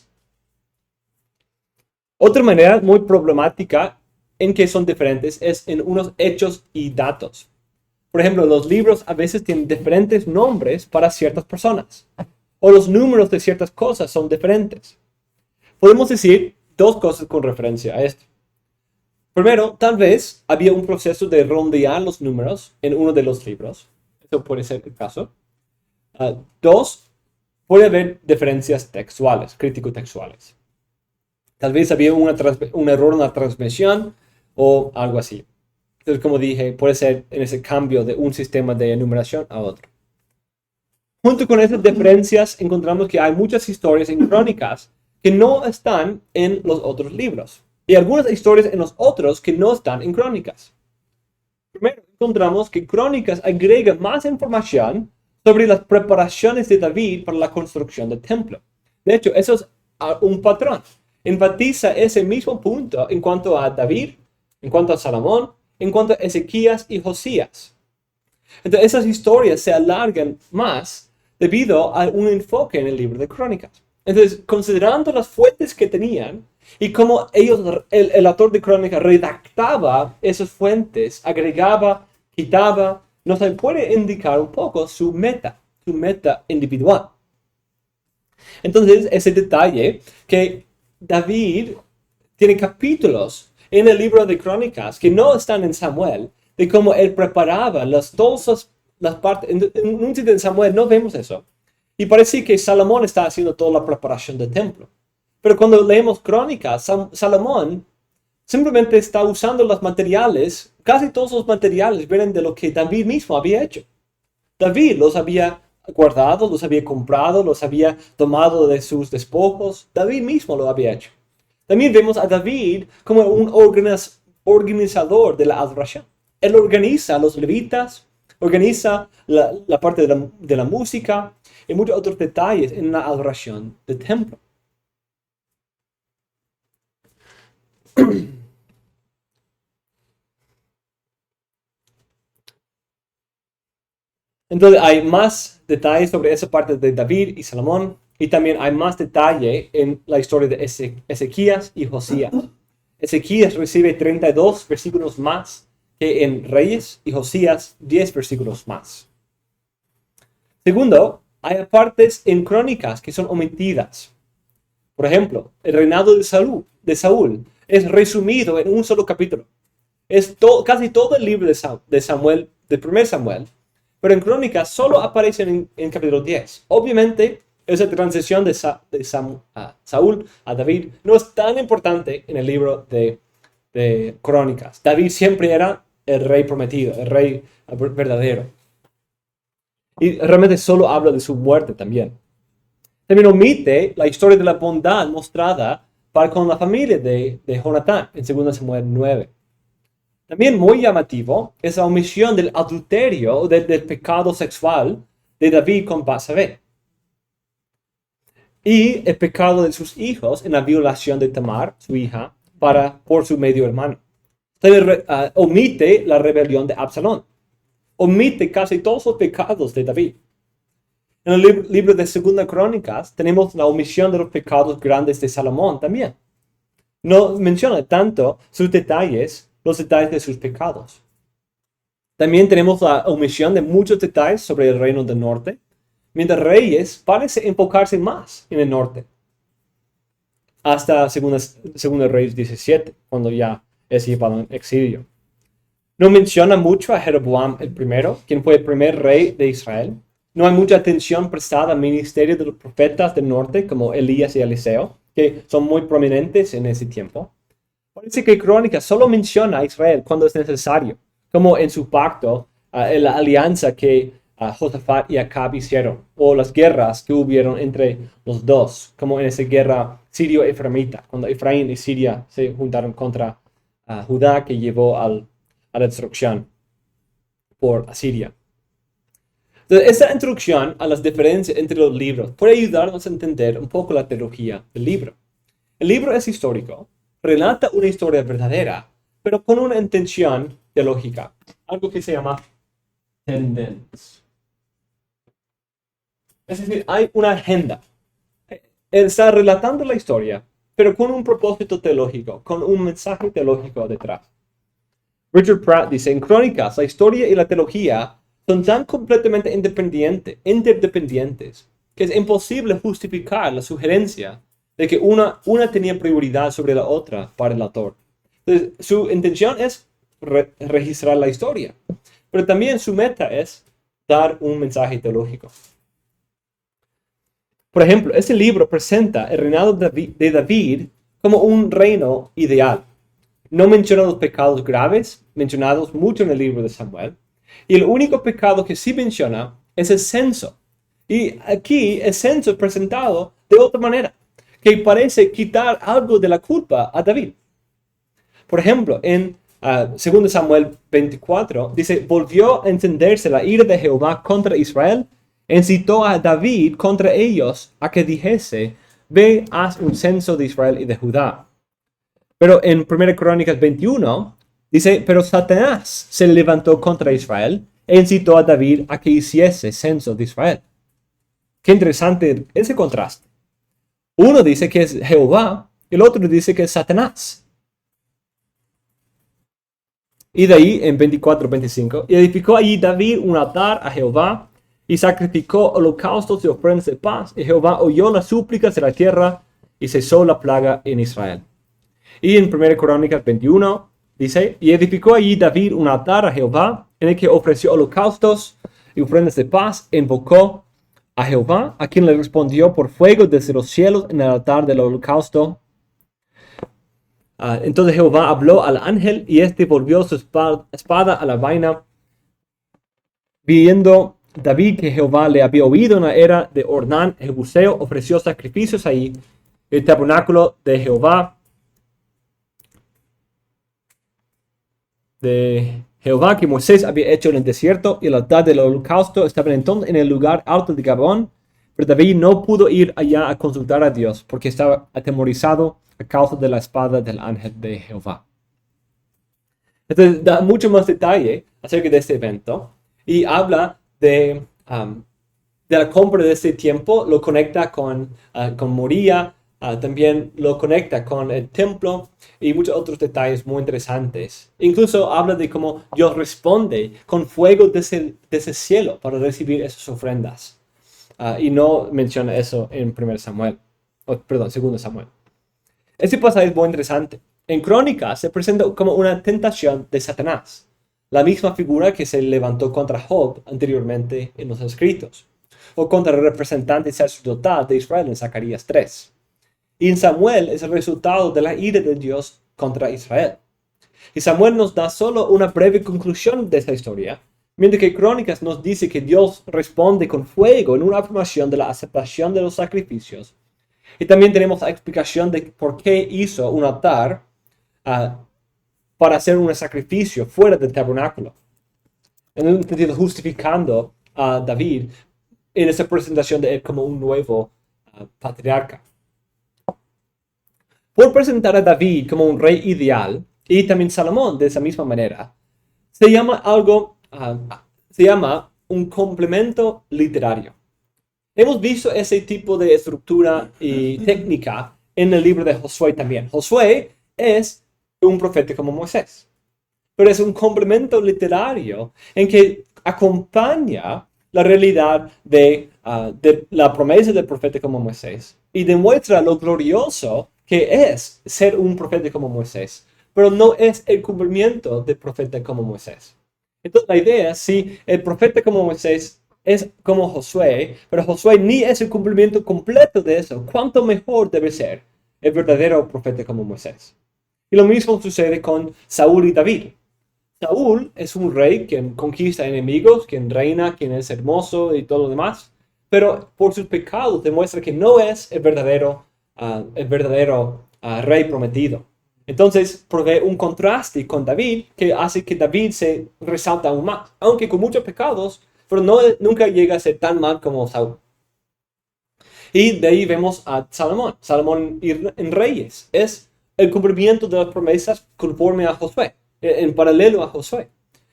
Otra manera muy problemática en que son diferentes es en unos hechos y datos. Por ejemplo, los libros a veces tienen diferentes nombres para ciertas personas, o los números de ciertas cosas son diferentes. Podemos decir dos cosas con referencia a esto. Primero, tal vez había un proceso de rondear los números en uno de los libros. Eso puede ser el caso. Dos, puede haber diferencias textuales, crítico-textuales. Tal vez había un error en la transmisión o algo así. Entonces, como dije, puede ser en ese cambio de un sistema de enumeración a otro. Junto con esas diferencias, encontramos que hay muchas historias en crónicas que no están en los otros libros. Y algunas historias en los otros que no están en crónicas. Primero, encontramos que crónicas agrega más información sobre las preparaciones de David para la construcción del templo. De hecho, eso es un patrón. Enfatiza ese mismo punto en cuanto a David, en cuanto a Salomón, en cuanto a Ezequías y Josías. Entonces, esas historias se alargan más debido a un enfoque en el libro de Crónicas. Entonces, considerando las fuentes que tenían y cómo el autor de Crónicas redactaba esas fuentes, agregaba, quitaba, nos puede indicar un poco su meta individual. Entonces, ese detalle que David tiene capítulos en el libro de Crónicas que no están en Samuel, de cómo él preparaba todas las partes. En un sitio de Samuel no vemos eso. Y parece que Salomón está haciendo toda la preparación del templo. Pero cuando leemos Crónicas, Salomón simplemente está usando los materiales. Casi todos los materiales vienen de lo que David mismo había hecho. David los había guardado, los había comprado, los había tomado de sus despojos. David mismo lo había hecho. También vemos a David como un organizador de la adoración. Él organiza a los levitas, organiza la parte de la música y muchos otros detalles en la adoración del templo. Entonces hay más detalles sobre esa parte de David y Salomón, y también hay más detalle en la historia de Ezequías y Josías. Ezequías recibe 32 versículos más que en Reyes y Josías 10 versículos más. Segundo, hay partes en Crónicas que son omitidas. Por ejemplo, el reinado de Saúl es resumido en un solo capítulo. Es casi todo el libro de Samuel, de 1 Samuel, pero en Crónicas solo aparecen en capítulo 10. Obviamente, esa transición de Saúl a David no es tan importante en el libro de Crónicas. David siempre era el rey prometido, el rey verdadero. Y realmente solo habla de su muerte también. También omite la historia de la bondad mostrada con la familia de Jonatán en 2 Samuel 9. También muy llamativo es la omisión del adulterio, del pecado sexual de David con Batsabé. Y el pecado de sus hijos en la violación de Tamar, su hija, por su medio hermano. También omite la rebelión de Absalón. Omite casi todos los pecados de David. En el libro de 2 Crónicas tenemos la omisión de los pecados grandes de Salomón también. No menciona tanto los detalles de sus pecados. También tenemos la omisión de muchos detalles sobre el reino del norte, mientras Reyes parece enfocarse más en el norte. Hasta 2 Reyes 17, cuando ya es llevado en exilio. No menciona mucho a Jeroboam el primero, quien fue el primer rey de Israel. No hay mucha atención prestada al ministerio de los profetas del norte, como Elías y Eliseo, que son muy prominentes en ese tiempo. Parece que Crónicas solo menciona a Israel cuando es necesario, como en su pacto, en la alianza que Josafat y Acab hicieron, o las guerras que hubieron entre los dos, como en esa guerra sirio-efraimita, cuando Efraín y Siria se juntaron contra Judá, que llevó a la destrucción por Asiria. Entonces, esta introducción a las diferencias entre los libros puede ayudarnos a entender un poco la teología del libro. El libro es histórico, relata una historia verdadera, pero con una intención teológica, algo que se llama tendencia. Es decir, hay una agenda. Él está relatando la historia, pero con un propósito teológico, con un mensaje teológico detrás. Richard Pratt dice, en Crónicas, la historia y la teología son tan completamente interdependientes que es imposible justificar la sugerencia de que una tenía prioridad sobre la otra para el autor. Entonces, su intención es registrar la historia, pero también su meta es dar un mensaje teológico. Por ejemplo, este libro presenta el reinado de David como un reino ideal. No menciona los pecados graves mencionados mucho en el libro de Samuel, y el único pecado que sí menciona es el censo. Y aquí el censo es presentado de otra manera, que parece quitar algo de la culpa a David. Por ejemplo, en 2 Samuel 24, dice, volvió a encenderse la ira de Jehová contra Israel, e incitó a David contra ellos a que dijese, ve, haz un censo de Israel y de Judá. Pero en 1 Crónicas 21, dice, pero Satanás se levantó contra Israel e incitó a David a que hiciese censo de Israel. Qué interesante ese contraste. Uno dice que es Jehová y el otro dice que es Satanás. Y de ahí en 24-25, y edificó allí David un altar a Jehová y sacrificó holocaustos y ofrendas de paz. Y Jehová oyó las súplicas de la tierra y cesó la plaga en Israel. Y en 1 Crónicas 21 dice, y edificó allí David un altar a Jehová en el que ofreció holocaustos y ofrendas de paz, e invocó a Jehová, a quien le respondió por fuego desde los cielos en el altar del holocausto. Entonces Jehová habló al ángel y éste volvió su espada a la vaina. Viendo David que Jehová le había oído en la era de Ornán el Jebuseo, ofreció sacrificios ahí. El tabernáculo de Jehová que Moisés había hecho en el desierto y el altar del holocausto estaban entonces en el lugar alto de Gabón, pero David no pudo ir allá a consultar a Dios porque estaba atemorizado a causa de la espada del ángel de Jehová. Entonces da mucho más detalle acerca de este evento y habla de la compra de este tiempo, lo conecta con Moría, también lo conecta con el templo y muchos otros detalles muy interesantes. Incluso habla de cómo Dios responde con fuego desde el cielo para recibir esas ofrendas. Y no menciona eso en 2 Samuel. Este pasaje es muy interesante. En Crónicas se presenta como una tentación de Satanás, la misma figura que se levantó contra Job anteriormente en los escritos, o contra el representante sacerdotal de Israel en Zacarías 3. Y en Samuel es el resultado de la ira de Dios contra Israel. Y Samuel nos da solo una breve conclusión de esta historia, mientras que Crónicas nos dice que Dios responde con fuego en una afirmación de la aceptación de los sacrificios. Y también tenemos la explicación de por qué hizo un altar para hacer un sacrificio fuera del tabernáculo. En un sentido, justificando a David en esa presentación de él como un nuevo patriarca. Por presentar a David como un rey ideal, y también Salomón de esa misma manera, se llama un complemento literario. Hemos visto ese tipo de estructura y técnica en el libro de Josué también. Josué es un profeta como Moisés, pero es un complemento literario en que acompaña la realidad de la promesa del profeta como Moisés y demuestra lo glorioso que es ser un profeta como Moisés, pero no es el cumplimiento del profeta como Moisés. Entonces la idea es si el profeta como Moisés es como Josué, pero Josué ni es el cumplimiento completo de eso, ¿cuánto mejor debe ser el verdadero profeta como Moisés? Y lo mismo sucede con Saúl y David. Saúl es un rey quien conquista enemigos, quien reina, quien es hermoso y todo lo demás, pero por sus pecados demuestra que no es el verdadero rey prometido. Entonces provee un contraste con David que hace que David se resalta aún más, aunque con muchos pecados, pero nunca llega a ser tan mal como Saúl. Y de ahí vemos a Salomón. Salomón en Reyes es el cumplimiento de las promesas conforme a Josué, en paralelo a Josué.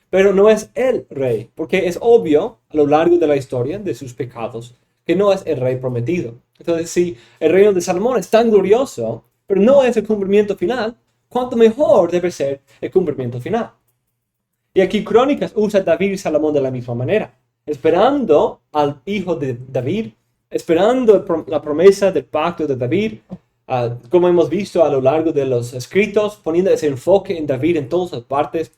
Pero no es el rey, porque es obvio a lo largo de la historia de sus pecados que no es el rey prometido. Entonces, sí, el reino de Salomón es tan glorioso, pero no es el cumplimiento final, cuánto mejor debe ser el cumplimiento final. Y aquí Crónicas usa a David y Salomón de la misma manera, esperando al hijo de David, esperando la promesa del pacto de David, como hemos visto a lo largo de los escritos, poniendo ese enfoque en David en todas las partes.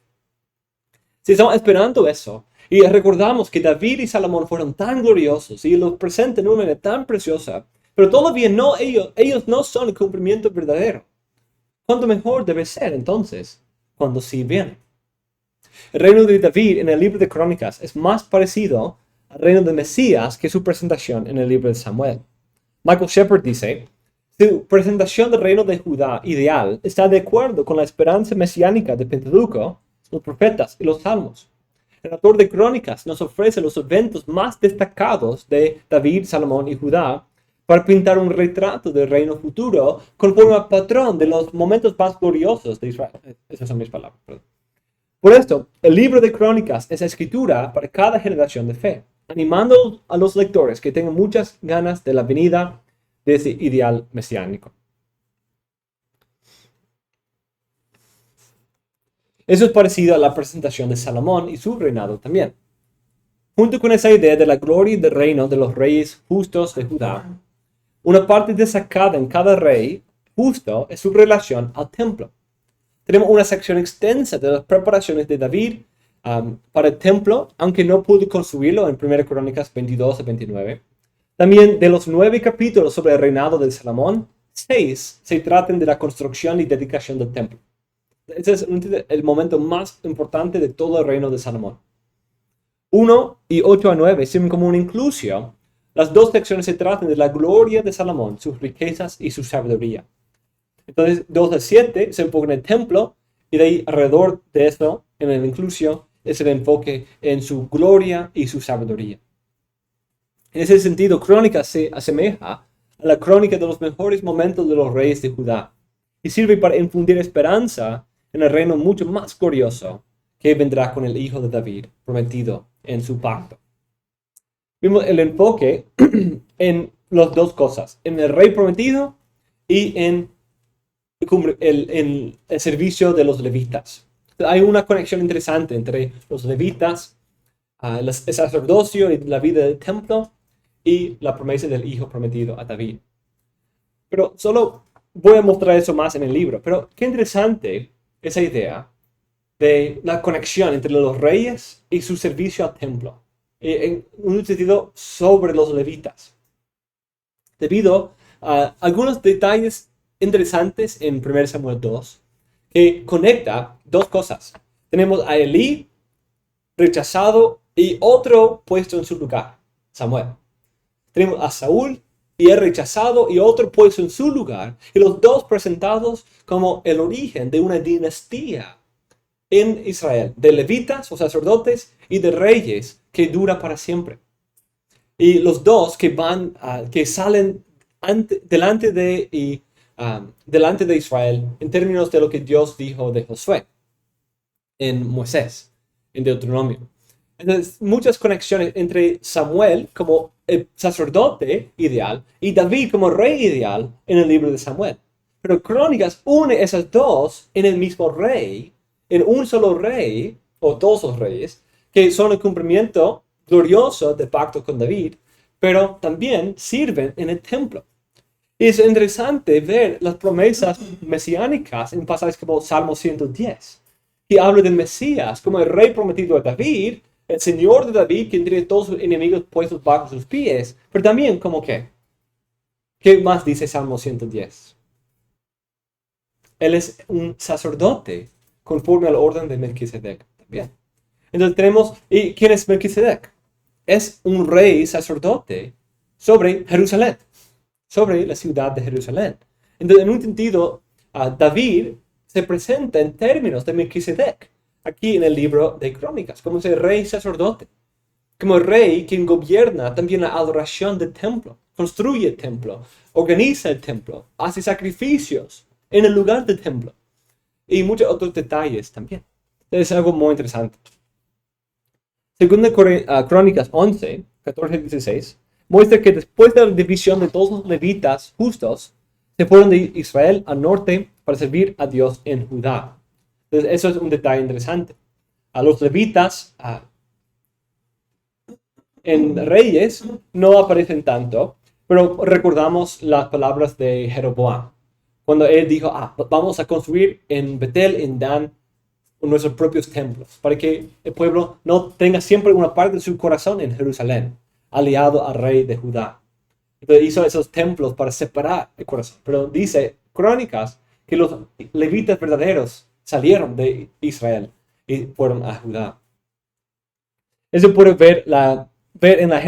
Si estamos esperando eso, y recordamos que David y Salomón fueron tan gloriosos y los presentan de una manera tan preciosa, pero todavía no, ellos no son el cumplimiento verdadero. ¿Cuánto mejor debe ser entonces cuando sí viene? El reino de David en el libro de Crónicas es más parecido al reino de Mesías que su presentación en el libro de Samuel. Michael Shepard dice, su presentación del reino de Judá ideal está de acuerdo con la esperanza mesiánica de Pentateuco, los profetas y los salmos. El autor de Crónicas nos ofrece los eventos más destacados de David, Salomón y Judá para pintar un retrato del reino futuro conforme al patrón de los momentos más gloriosos de Israel. Esas son mis palabras, perdón. Por esto, el libro de Crónicas es escritura para cada generación de fe, animando a los lectores que tengan muchas ganas de la venida de ese ideal mesiánico. Eso es parecido a la presentación de Salomón y su reinado también. Junto con esa idea de la gloria del reino de los reyes justos de Judá, una parte destacada en cada rey justo es su relación al templo. Tenemos una sección extensa de las preparaciones de David para el templo, aunque no pudo construirlo en 1 Crónicas 22 a 29. También de los 9 capítulos sobre el reinado de Salomón, 6 se tratan de la construcción y dedicación del templo. Ese es el momento más importante de todo el reino de Salomón. 1 y 8 a 9 sirven como una inclusión. Las dos secciones se tratan de la gloria de Salomón, sus riquezas y su sabiduría. Entonces, 2 a 7 se enfoca en el templo y de ahí alrededor de eso, en la inclusión, es el enfoque en su gloria y su sabiduría. En ese sentido, Crónicas se asemeja a la crónica de los mejores momentos de los reyes de Judá y sirve para infundir esperanza en el reino mucho más glorioso que vendrá con el hijo de David prometido en su pacto. Vimos el enfoque en las dos cosas, en el rey prometido y en el servicio de los levitas. Hay una conexión interesante entre los levitas, el sacerdocio y la vida del templo y la promesa del hijo prometido a David. Pero solo voy a mostrar eso más en el libro. Pero qué interesante esa idea de la conexión entre los reyes y su servicio al templo. En un sentido sobre los levitas. Debido a algunos detalles interesantes en 1 Samuel 2 que conecta dos cosas. Tenemos a Elí rechazado y otro puesto en su lugar, Samuel. Tenemos a Saúl y él rechazado y otro puesto en su lugar, y los dos presentados como el origen de una dinastía en Israel, de levitas o sacerdotes y de reyes que dura para siempre. Y los dos que salen delante de Israel en términos de lo que Dios dijo de Josué en Moisés, en Deuteronomio. Entonces, muchas conexiones entre Samuel como el sacerdote ideal y David como rey ideal en el libro de Samuel. Pero Crónicas une esas dos en el mismo rey, en un solo rey, o todos los reyes, que son el cumplimiento glorioso del pacto con David, pero también sirven en el templo. Y es interesante ver las promesas mesiánicas en pasajes como Salmo 110, que habla del Mesías como el rey prometido a David, el Señor de David, quien tiene todos sus enemigos puestos bajo sus pies, pero también como que, ¿qué más dice Salmo 110? Él es un sacerdote conforme al orden de Melquisedec también. Entonces tenemos, ¿y quién es Melquisedec? Es un rey sacerdote sobre Jerusalén, sobre la ciudad de Jerusalén. Entonces, en un sentido, David se presenta en términos de Melquisedec, aquí en el libro de Crónicas, como ese rey sacerdote, como el rey quien gobierna también la adoración del templo, construye el templo, organiza el templo, hace sacrificios en el lugar del templo, y muchos otros detalles también. Es algo muy interesante. Segunda Crónicas 11, 14 y 16, muestra que después de la división de todos los levitas justos, se fueron de Israel al norte para servir a Dios en Judá. Entonces, eso es un detalle interesante. A los levitas en Reyes no aparecen tanto, pero recordamos las palabras de Jeroboam, cuando él dijo, vamos a construir en Betel, en Dan, nuestros propios templos, para que el pueblo no tenga siempre una parte de su corazón en Jerusalén, aliado al rey de Judá. Entonces hizo esos templos para separar el corazón. Pero dice Crónicas que los levitas verdaderos salieron de Israel y fueron a Judá. Eso puede ver en la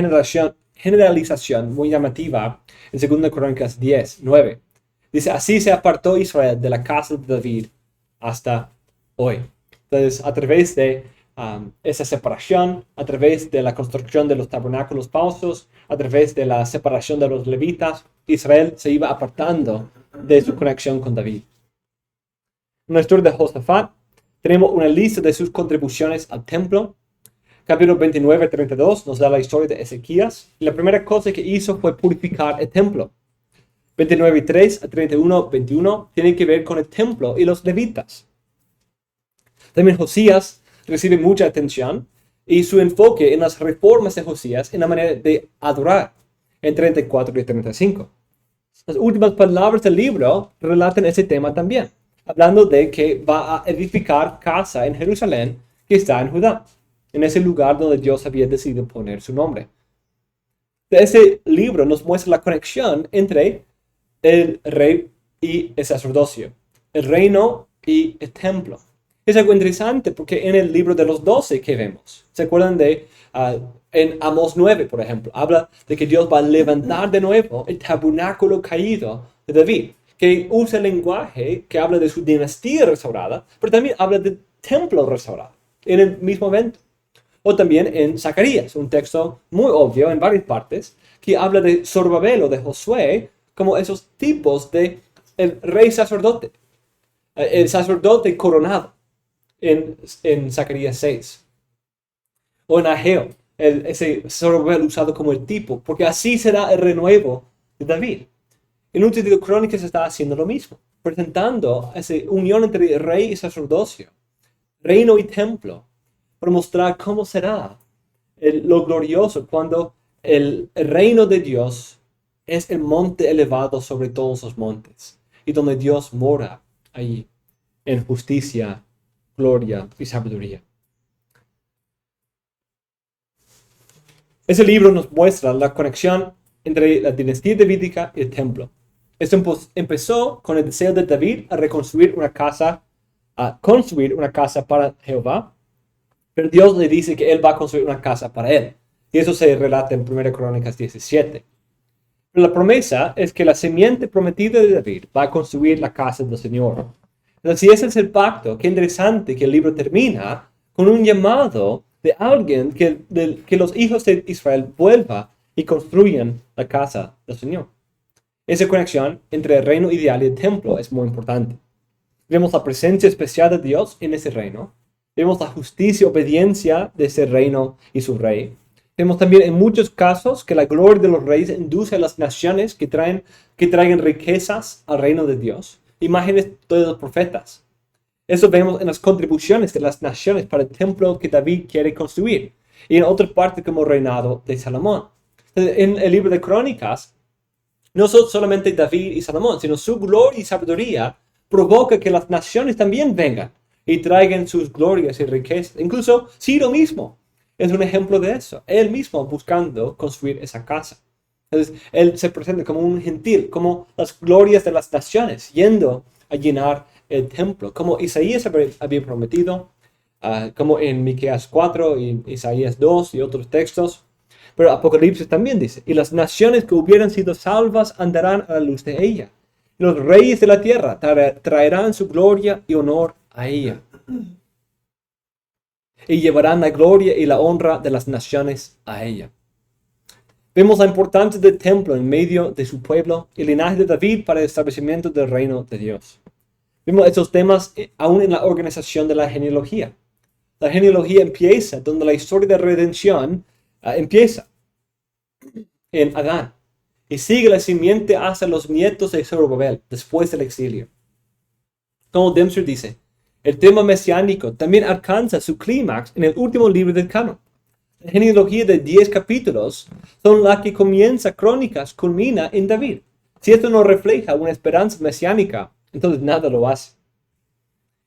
generalización muy llamativa en 2 Crónicas 10:9. Dice, así se apartó Israel de la casa de David hasta hoy. Entonces, a través de esa separación, a través de la construcción de los tabernáculos falsos, a través de la separación de los levitas, Israel se iba apartando de su conexión con David. En la historia de Josafat, tenemos una lista de sus contribuciones al templo. Capítulo 29-32 nos da la historia de Ezequías. La primera cosa que hizo fue purificar el templo. 29:3-31-21 tiene que ver con el templo y los levitas. También Josías recibe mucha atención y su enfoque en las reformas de Josías en la manera de adorar en 34 y 35. Las últimas palabras del libro relatan ese tema también, hablando de que va a edificar casa en Jerusalén que está en Judá, en ese lugar donde Dios había decidido poner su nombre. Ese libro nos muestra la conexión entre el rey y el sacerdocio, el reino y el templo. Es algo interesante porque en el libro de los 12 que vemos, ¿se acuerdan de en Amós 9, por ejemplo? Habla de que Dios va a levantar de nuevo el tabernáculo caído de David, que usa el lenguaje que habla de su dinastía restaurada, pero también habla del templo restaurado en el mismo evento. O también en Zacarías, un texto muy obvio en varias partes, que habla de Zorobabel o de Josué como esos tipos de el rey sacerdote, el sacerdote coronado en Zacarías 6. O en Ageo, ese Zorobabel usado como el tipo, porque así será el renuevo de David. En un sentido, Crónicas está haciendo lo mismo, presentando esa unión entre rey y sacerdocio, reino y templo, para mostrar cómo será lo glorioso cuando el reino de Dios es el monte elevado sobre todos los montes y donde Dios mora allí en justicia, gloria y sabiduría. Ese libro nos muestra la conexión entre la dinastía davídica y el templo. Esto empezó con el deseo de David a construir una casa para Jehová, pero Dios le dice que él va a construir una casa para él. Y eso se relata en 1 Crónicas 17. Pero la promesa es que la simiente prometida de David va a construir la casa del Señor. Entonces, si ese es el pacto, qué interesante que el libro termina con un llamado de alguien que los hijos de Israel vuelvan y construyan la casa del Señor. Esa conexión entre el reino ideal y el templo es muy importante. Vemos la presencia especial de Dios en ese reino. Vemos la justicia y obediencia de ese reino y su rey. Vemos también en muchos casos que la gloria de los reyes induce a las naciones que traigan riquezas al reino de Dios. Imágenes de los profetas. Eso vemos en las contribuciones de las naciones para el templo que David quiere construir. Y en otra parte como reinado de Salomón. En el libro de Crónicas, no son solamente David y Salomón, sino su gloria y sabiduría provoca que las naciones también vengan y traigan sus glorias y riquezas. Incluso Ciro mismo es un ejemplo de eso. Él mismo buscando construir esa casa. Entonces, él se presenta como un gentil, como las glorias de las naciones, yendo a llenar el templo, como Isaías había prometido, como en Miqueas 4 y Isaías 2 y otros textos. Pero Apocalipsis también dice, y las naciones que hubieran sido salvas andarán a la luz de ella. Y los reyes de la tierra traerán su gloria y honor a ella. Y llevarán la gloria y la honra de las naciones a ella. Vemos la importancia del templo en medio de su pueblo y el linaje de David para el establecimiento del reino de Dios. Vemos estos temas aún en la organización de la genealogía. La genealogía empieza donde la historia de redención empieza en Adán. y sigue la simiente hasta los nietos de Zorobabel, después del exilio. Como Dempster dice, el tema mesiánico también alcanza su clímax en el último libro del canon. La genealogía de 10 capítulos son la que comienza Crónicas, culmina en David. Si esto no refleja una esperanza mesiánica, entonces nada lo hace.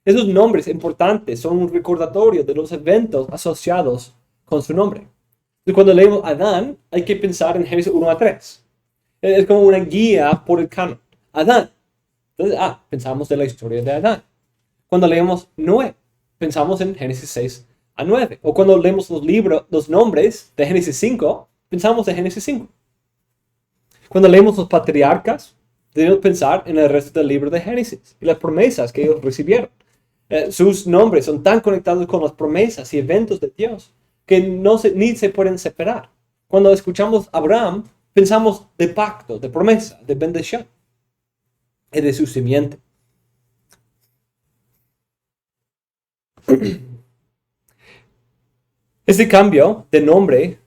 Esos nombres importantes son un recordatorio de los eventos asociados con su nombre. Entonces, cuando leemos Adán, hay que pensar en Génesis 1 a 3. Es como una guía por el canon. Adán. Entonces, pensamos de la historia de Adán. Cuando leemos Noé, pensamos en Génesis 6 a 9. O cuando leemos los nombres de Génesis 5, pensamos en Génesis 5. Cuando leemos los patriarcas, debemos pensar en el resto del libro de Génesis y las promesas que ellos recibieron. Sus nombres son tan conectados con las promesas y eventos de Dios que ni se pueden separar. Cuando escuchamos Abraham, pensamos de pacto, de promesa, de bendición y de su simiente. Este cambio de nombre,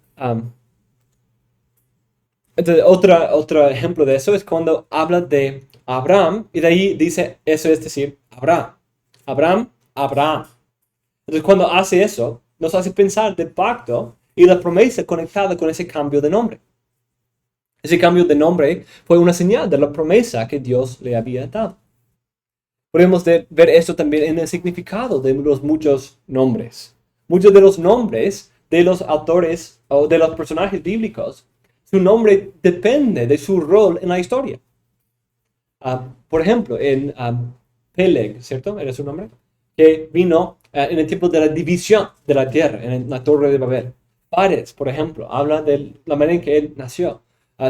otro ejemplo de eso es cuando habla de Abraham y de ahí dice, eso es decir, Abraham. Abraham. Entonces cuando hace eso, nos hace pensar del pacto y la promesa conectada con ese cambio de nombre. Ese cambio de nombre fue una señal de la promesa que Dios le había dado. Podemos ver esto también en el significado de los muchos nombres. Muchos de los nombres de los autores o de los personajes bíblicos, su nombre depende de su rol en la historia. Por ejemplo, en Peleg, ¿cierto? ¿Era su nombre? Que vino en el tiempo de la división de la tierra, en la Torre de Babel. Fares, por ejemplo, habla de la manera en que él nació.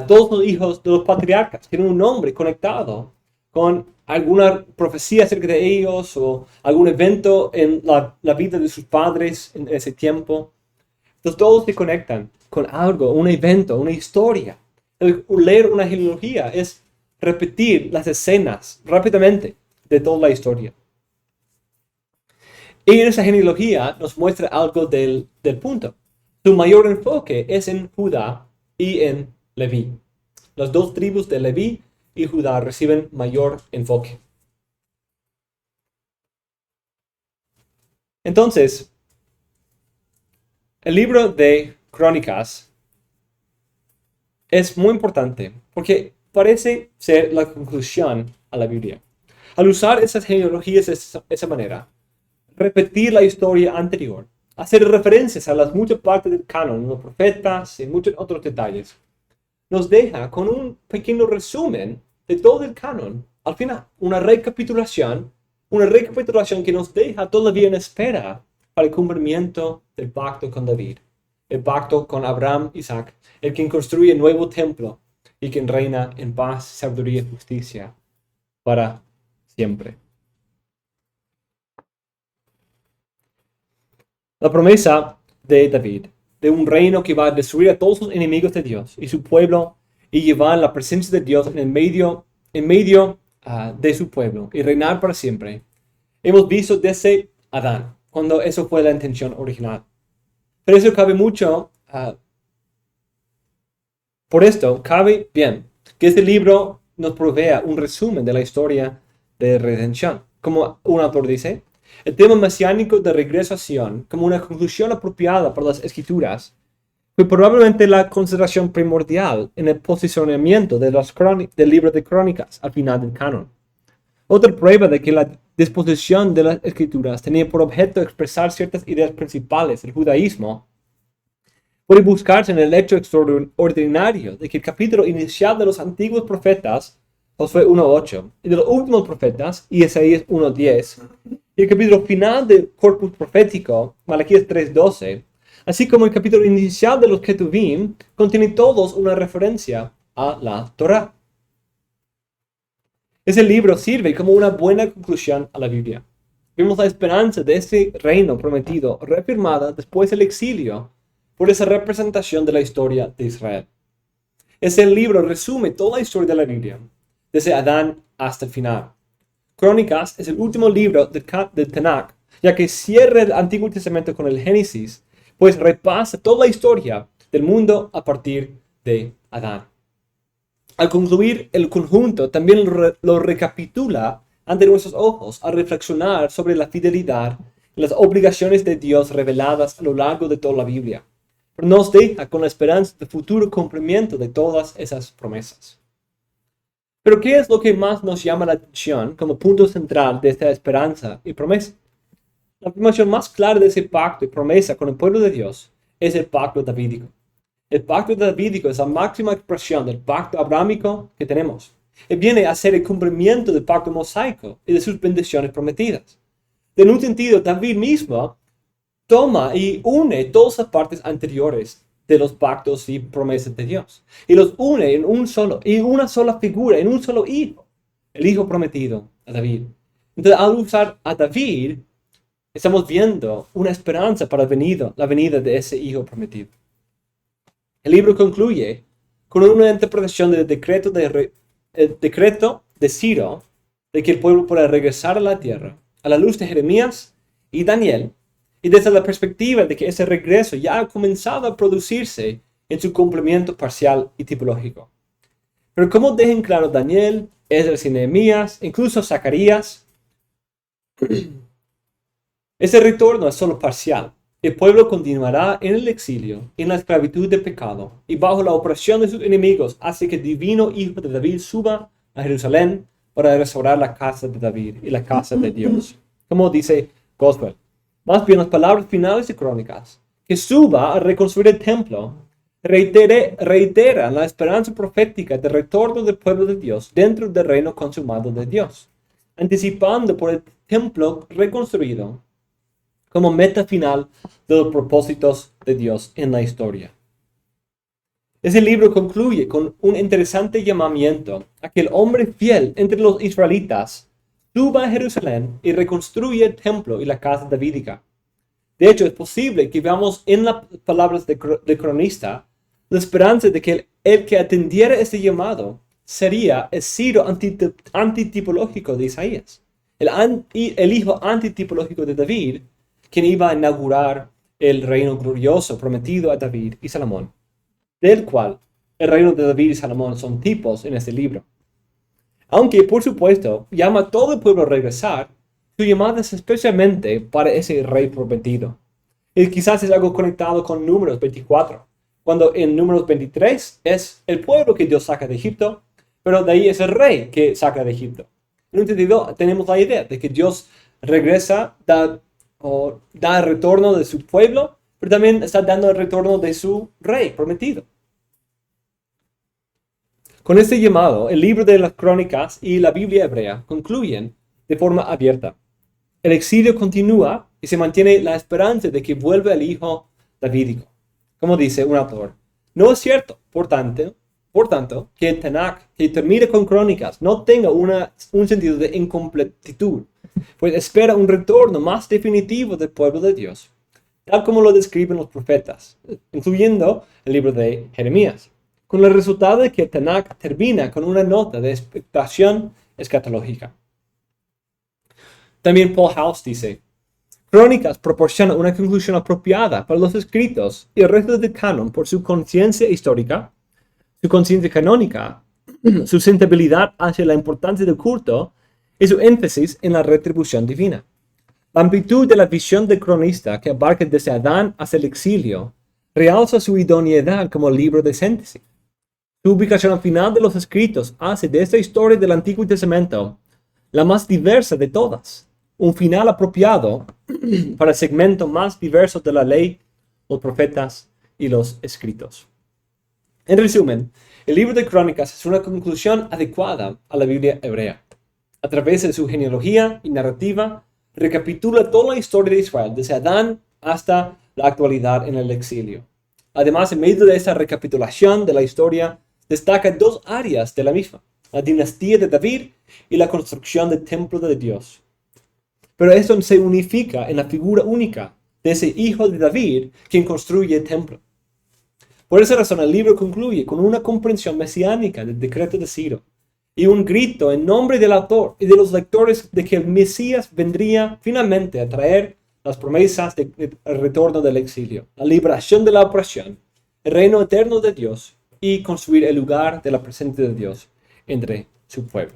Todos los hijos de los patriarcas tienen un nombre conectado con alguna profecía acerca de ellos o algún evento en la vida de sus padres en ese tiempo. Entonces todos se conectan con algo, un evento, una historia. Leer una genealogía es repetir las escenas rápidamente de toda la historia. Y en esa genealogía nos muestra algo del punto. Su mayor enfoque es en Judá y en Leví. Las dos tribus de Leví y Judá reciben mayor enfoque. Entonces, el libro de Crónicas es muy importante porque parece ser la conclusión a la Biblia. Al usar esas genealogías de esa manera, repetir la historia anterior, hacer referencias a las muchas partes del canon, los profetas y muchos otros detalles, nos deja con un pequeño resumen de todo el canon. Al final, una recapitulación que nos deja todavía en espera para el cumplimiento del pacto con David, el pacto con Abraham, Isaac, el quien construye el nuevo templo y quien reina en paz, sabiduría y justicia para siempre. La promesa de David, de un reino que va a destruir a todos los enemigos de Dios y su pueblo y llevar la presencia de Dios en medio de su pueblo y reinar para siempre. Hemos visto desde Adán, cuando eso fue la intención original. Pero eso cabe mucho, por esto cabe bien que este libro nos provea un resumen de la historia de redención. Como un autor dice, el tema mesiánico de regreso a Sion, como una conclusión apropiada para las escrituras, fue probablemente la consideración primordial en el posicionamiento del libro de Crónicas al final del canon. Otra prueba de que la disposición de las escrituras tenía por objeto expresar ciertas ideas principales del judaísmo puede buscarse en el hecho extraordinario de que el capítulo inicial de los antiguos profetas, Josué 1:8, y de los últimos profetas, Isaías 1:10, y el capítulo final del corpus profético, Malaquías 3:12, así como el capítulo inicial de los Ketuvim, contienen todos una referencia a la Torá. Ese libro sirve como una buena conclusión a la Biblia. Vemos la esperanza de ese reino prometido reafirmada después del exilio por esa representación de la historia de Israel. Ese libro resume toda la historia de la Biblia, desde Adán hasta el final. Crónicas es el último libro del Tanakh, ya que cierra el Antiguo Testamento con el Génesis, pues repasa toda la historia del mundo a partir de Adán. Al concluir el conjunto, también lo recapitula ante nuestros ojos al reflexionar sobre la fidelidad y las obligaciones de Dios reveladas a lo largo de toda la Biblia. Pero nos deja con la esperanza de futuro cumplimiento de todas esas promesas. Pero ¿qué es lo que más nos llama la atención como punto central de esta esperanza y promesa? La afirmación más clara de ese pacto y promesa con el pueblo de Dios es el pacto davídico. El pacto davídico es la máxima expresión del pacto abrámico que tenemos. Y viene a ser el cumplimiento del pacto mosaico y de sus bendiciones prometidas. En un sentido, David mismo toma y une todas las partes anteriores de los pactos y promesas de Dios. Y los une en una sola figura, en un solo hijo. El hijo prometido a David. Entonces, al usar a David, estamos viendo una esperanza para la venida de ese hijo prometido. El libro concluye con una interpretación del decreto de Ciro de que el pueblo pueda regresar a la tierra a la luz de Jeremías y Daniel, y desde la perspectiva de que ese regreso ya ha comenzado a producirse en su cumplimiento parcial y tipológico. Pero como dejan claro Daniel, Esdras y Nehemías, incluso Zacarías, ese retorno es solo parcial. El pueblo continuará en el exilio, en la esclavitud de pecado, y bajo la opresión de sus enemigos, hasta que el divino Hijo de David suba a Jerusalén para restaurar la casa de David y la casa de Dios. Como dice Goswell, más bien las palabras finales de Crónicas, que suba a reconstruir el templo, reiteran la esperanza profética de retorno del pueblo de Dios dentro del reino consumado de Dios, anticipando por el templo reconstruido como meta final de los propósitos de Dios en la historia. Ese libro concluye con un interesante llamamiento a que el hombre fiel entre los israelitas suba a Jerusalén y reconstruya el templo y la casa davídica. De hecho, es posible que veamos en las palabras del cronista la esperanza de que el que atendiera este llamado sería el Ciro antitipológico de Isaías, el hijo antitipológico de David, quien iba a inaugurar el reino glorioso prometido a David y Salomón, del cual el reino de David y Salomón son tipos en este libro. Aunque, por supuesto, llama a todo el pueblo a regresar, su llamada es especialmente para ese rey prometido. Y quizás es algo conectado con Números 24, cuando en Números 23 es el pueblo que Dios saca de Egipto, pero de ahí es el rey que saca de Egipto. En un sentido, tenemos la idea de que Dios regresa, da el retorno de su pueblo, pero también está dando el retorno de su rey prometido. Con este llamado, el libro de las Crónicas y la Biblia hebrea concluyen de forma abierta. El exilio continúa y se mantiene la esperanza de que vuelva el hijo davídico. Como dice un autor, no es cierto, por tanto, que el Tanakh, que termina con Crónicas, no tenga un sentido de incompletitud, pues espera un retorno más definitivo del pueblo de Dios, tal como lo describen los profetas, incluyendo el libro de Jeremías, con el resultado de que el Tanakh termina con una nota de expectación escatológica. También Paul House dice, Crónicas proporciona una conclusión apropiada para los escritos y el resto del canon por su conciencia histórica, su conciencia canónica, su sensibilidad hacia la importancia del culto y su énfasis en la retribución divina. La amplitud de la visión del cronista, que abarca desde Adán hasta el exilio, realza su idoneidad como libro de síntesis. Su ubicación al final de los escritos hace de esta historia del Antiguo Testamento la más diversa de todas, un final apropiado para el segmento más diverso de la ley, los profetas y los escritos. En resumen, el libro de Crónicas es una conclusión adecuada a la Biblia hebrea. A través de su genealogía y narrativa, recapitula toda la historia de Israel, desde Adán hasta la actualidad en el exilio. Además, en medio de esta recapitulación de la historia, destaca dos áreas de la misma, la dinastía de David y la construcción del templo de Dios. Pero esto se unifica en la figura única de ese hijo de David quien construye el templo. Por esa razón, el libro concluye con una comprensión mesiánica del decreto de Ciro y un grito en nombre del autor y de los lectores de que el Mesías vendría finalmente a traer las promesas del retorno del exilio, la liberación de la opresión, el reino eterno de Dios y construir el lugar de la presencia de Dios entre su pueblo.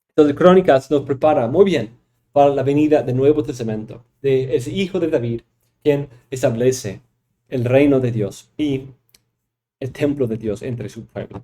Entonces, Crónicas nos prepara muy bien para la venida del Nuevo Testamento, de ese hijo de David, quien establece el reino de Dios y el templo de Dios entre su pueblo.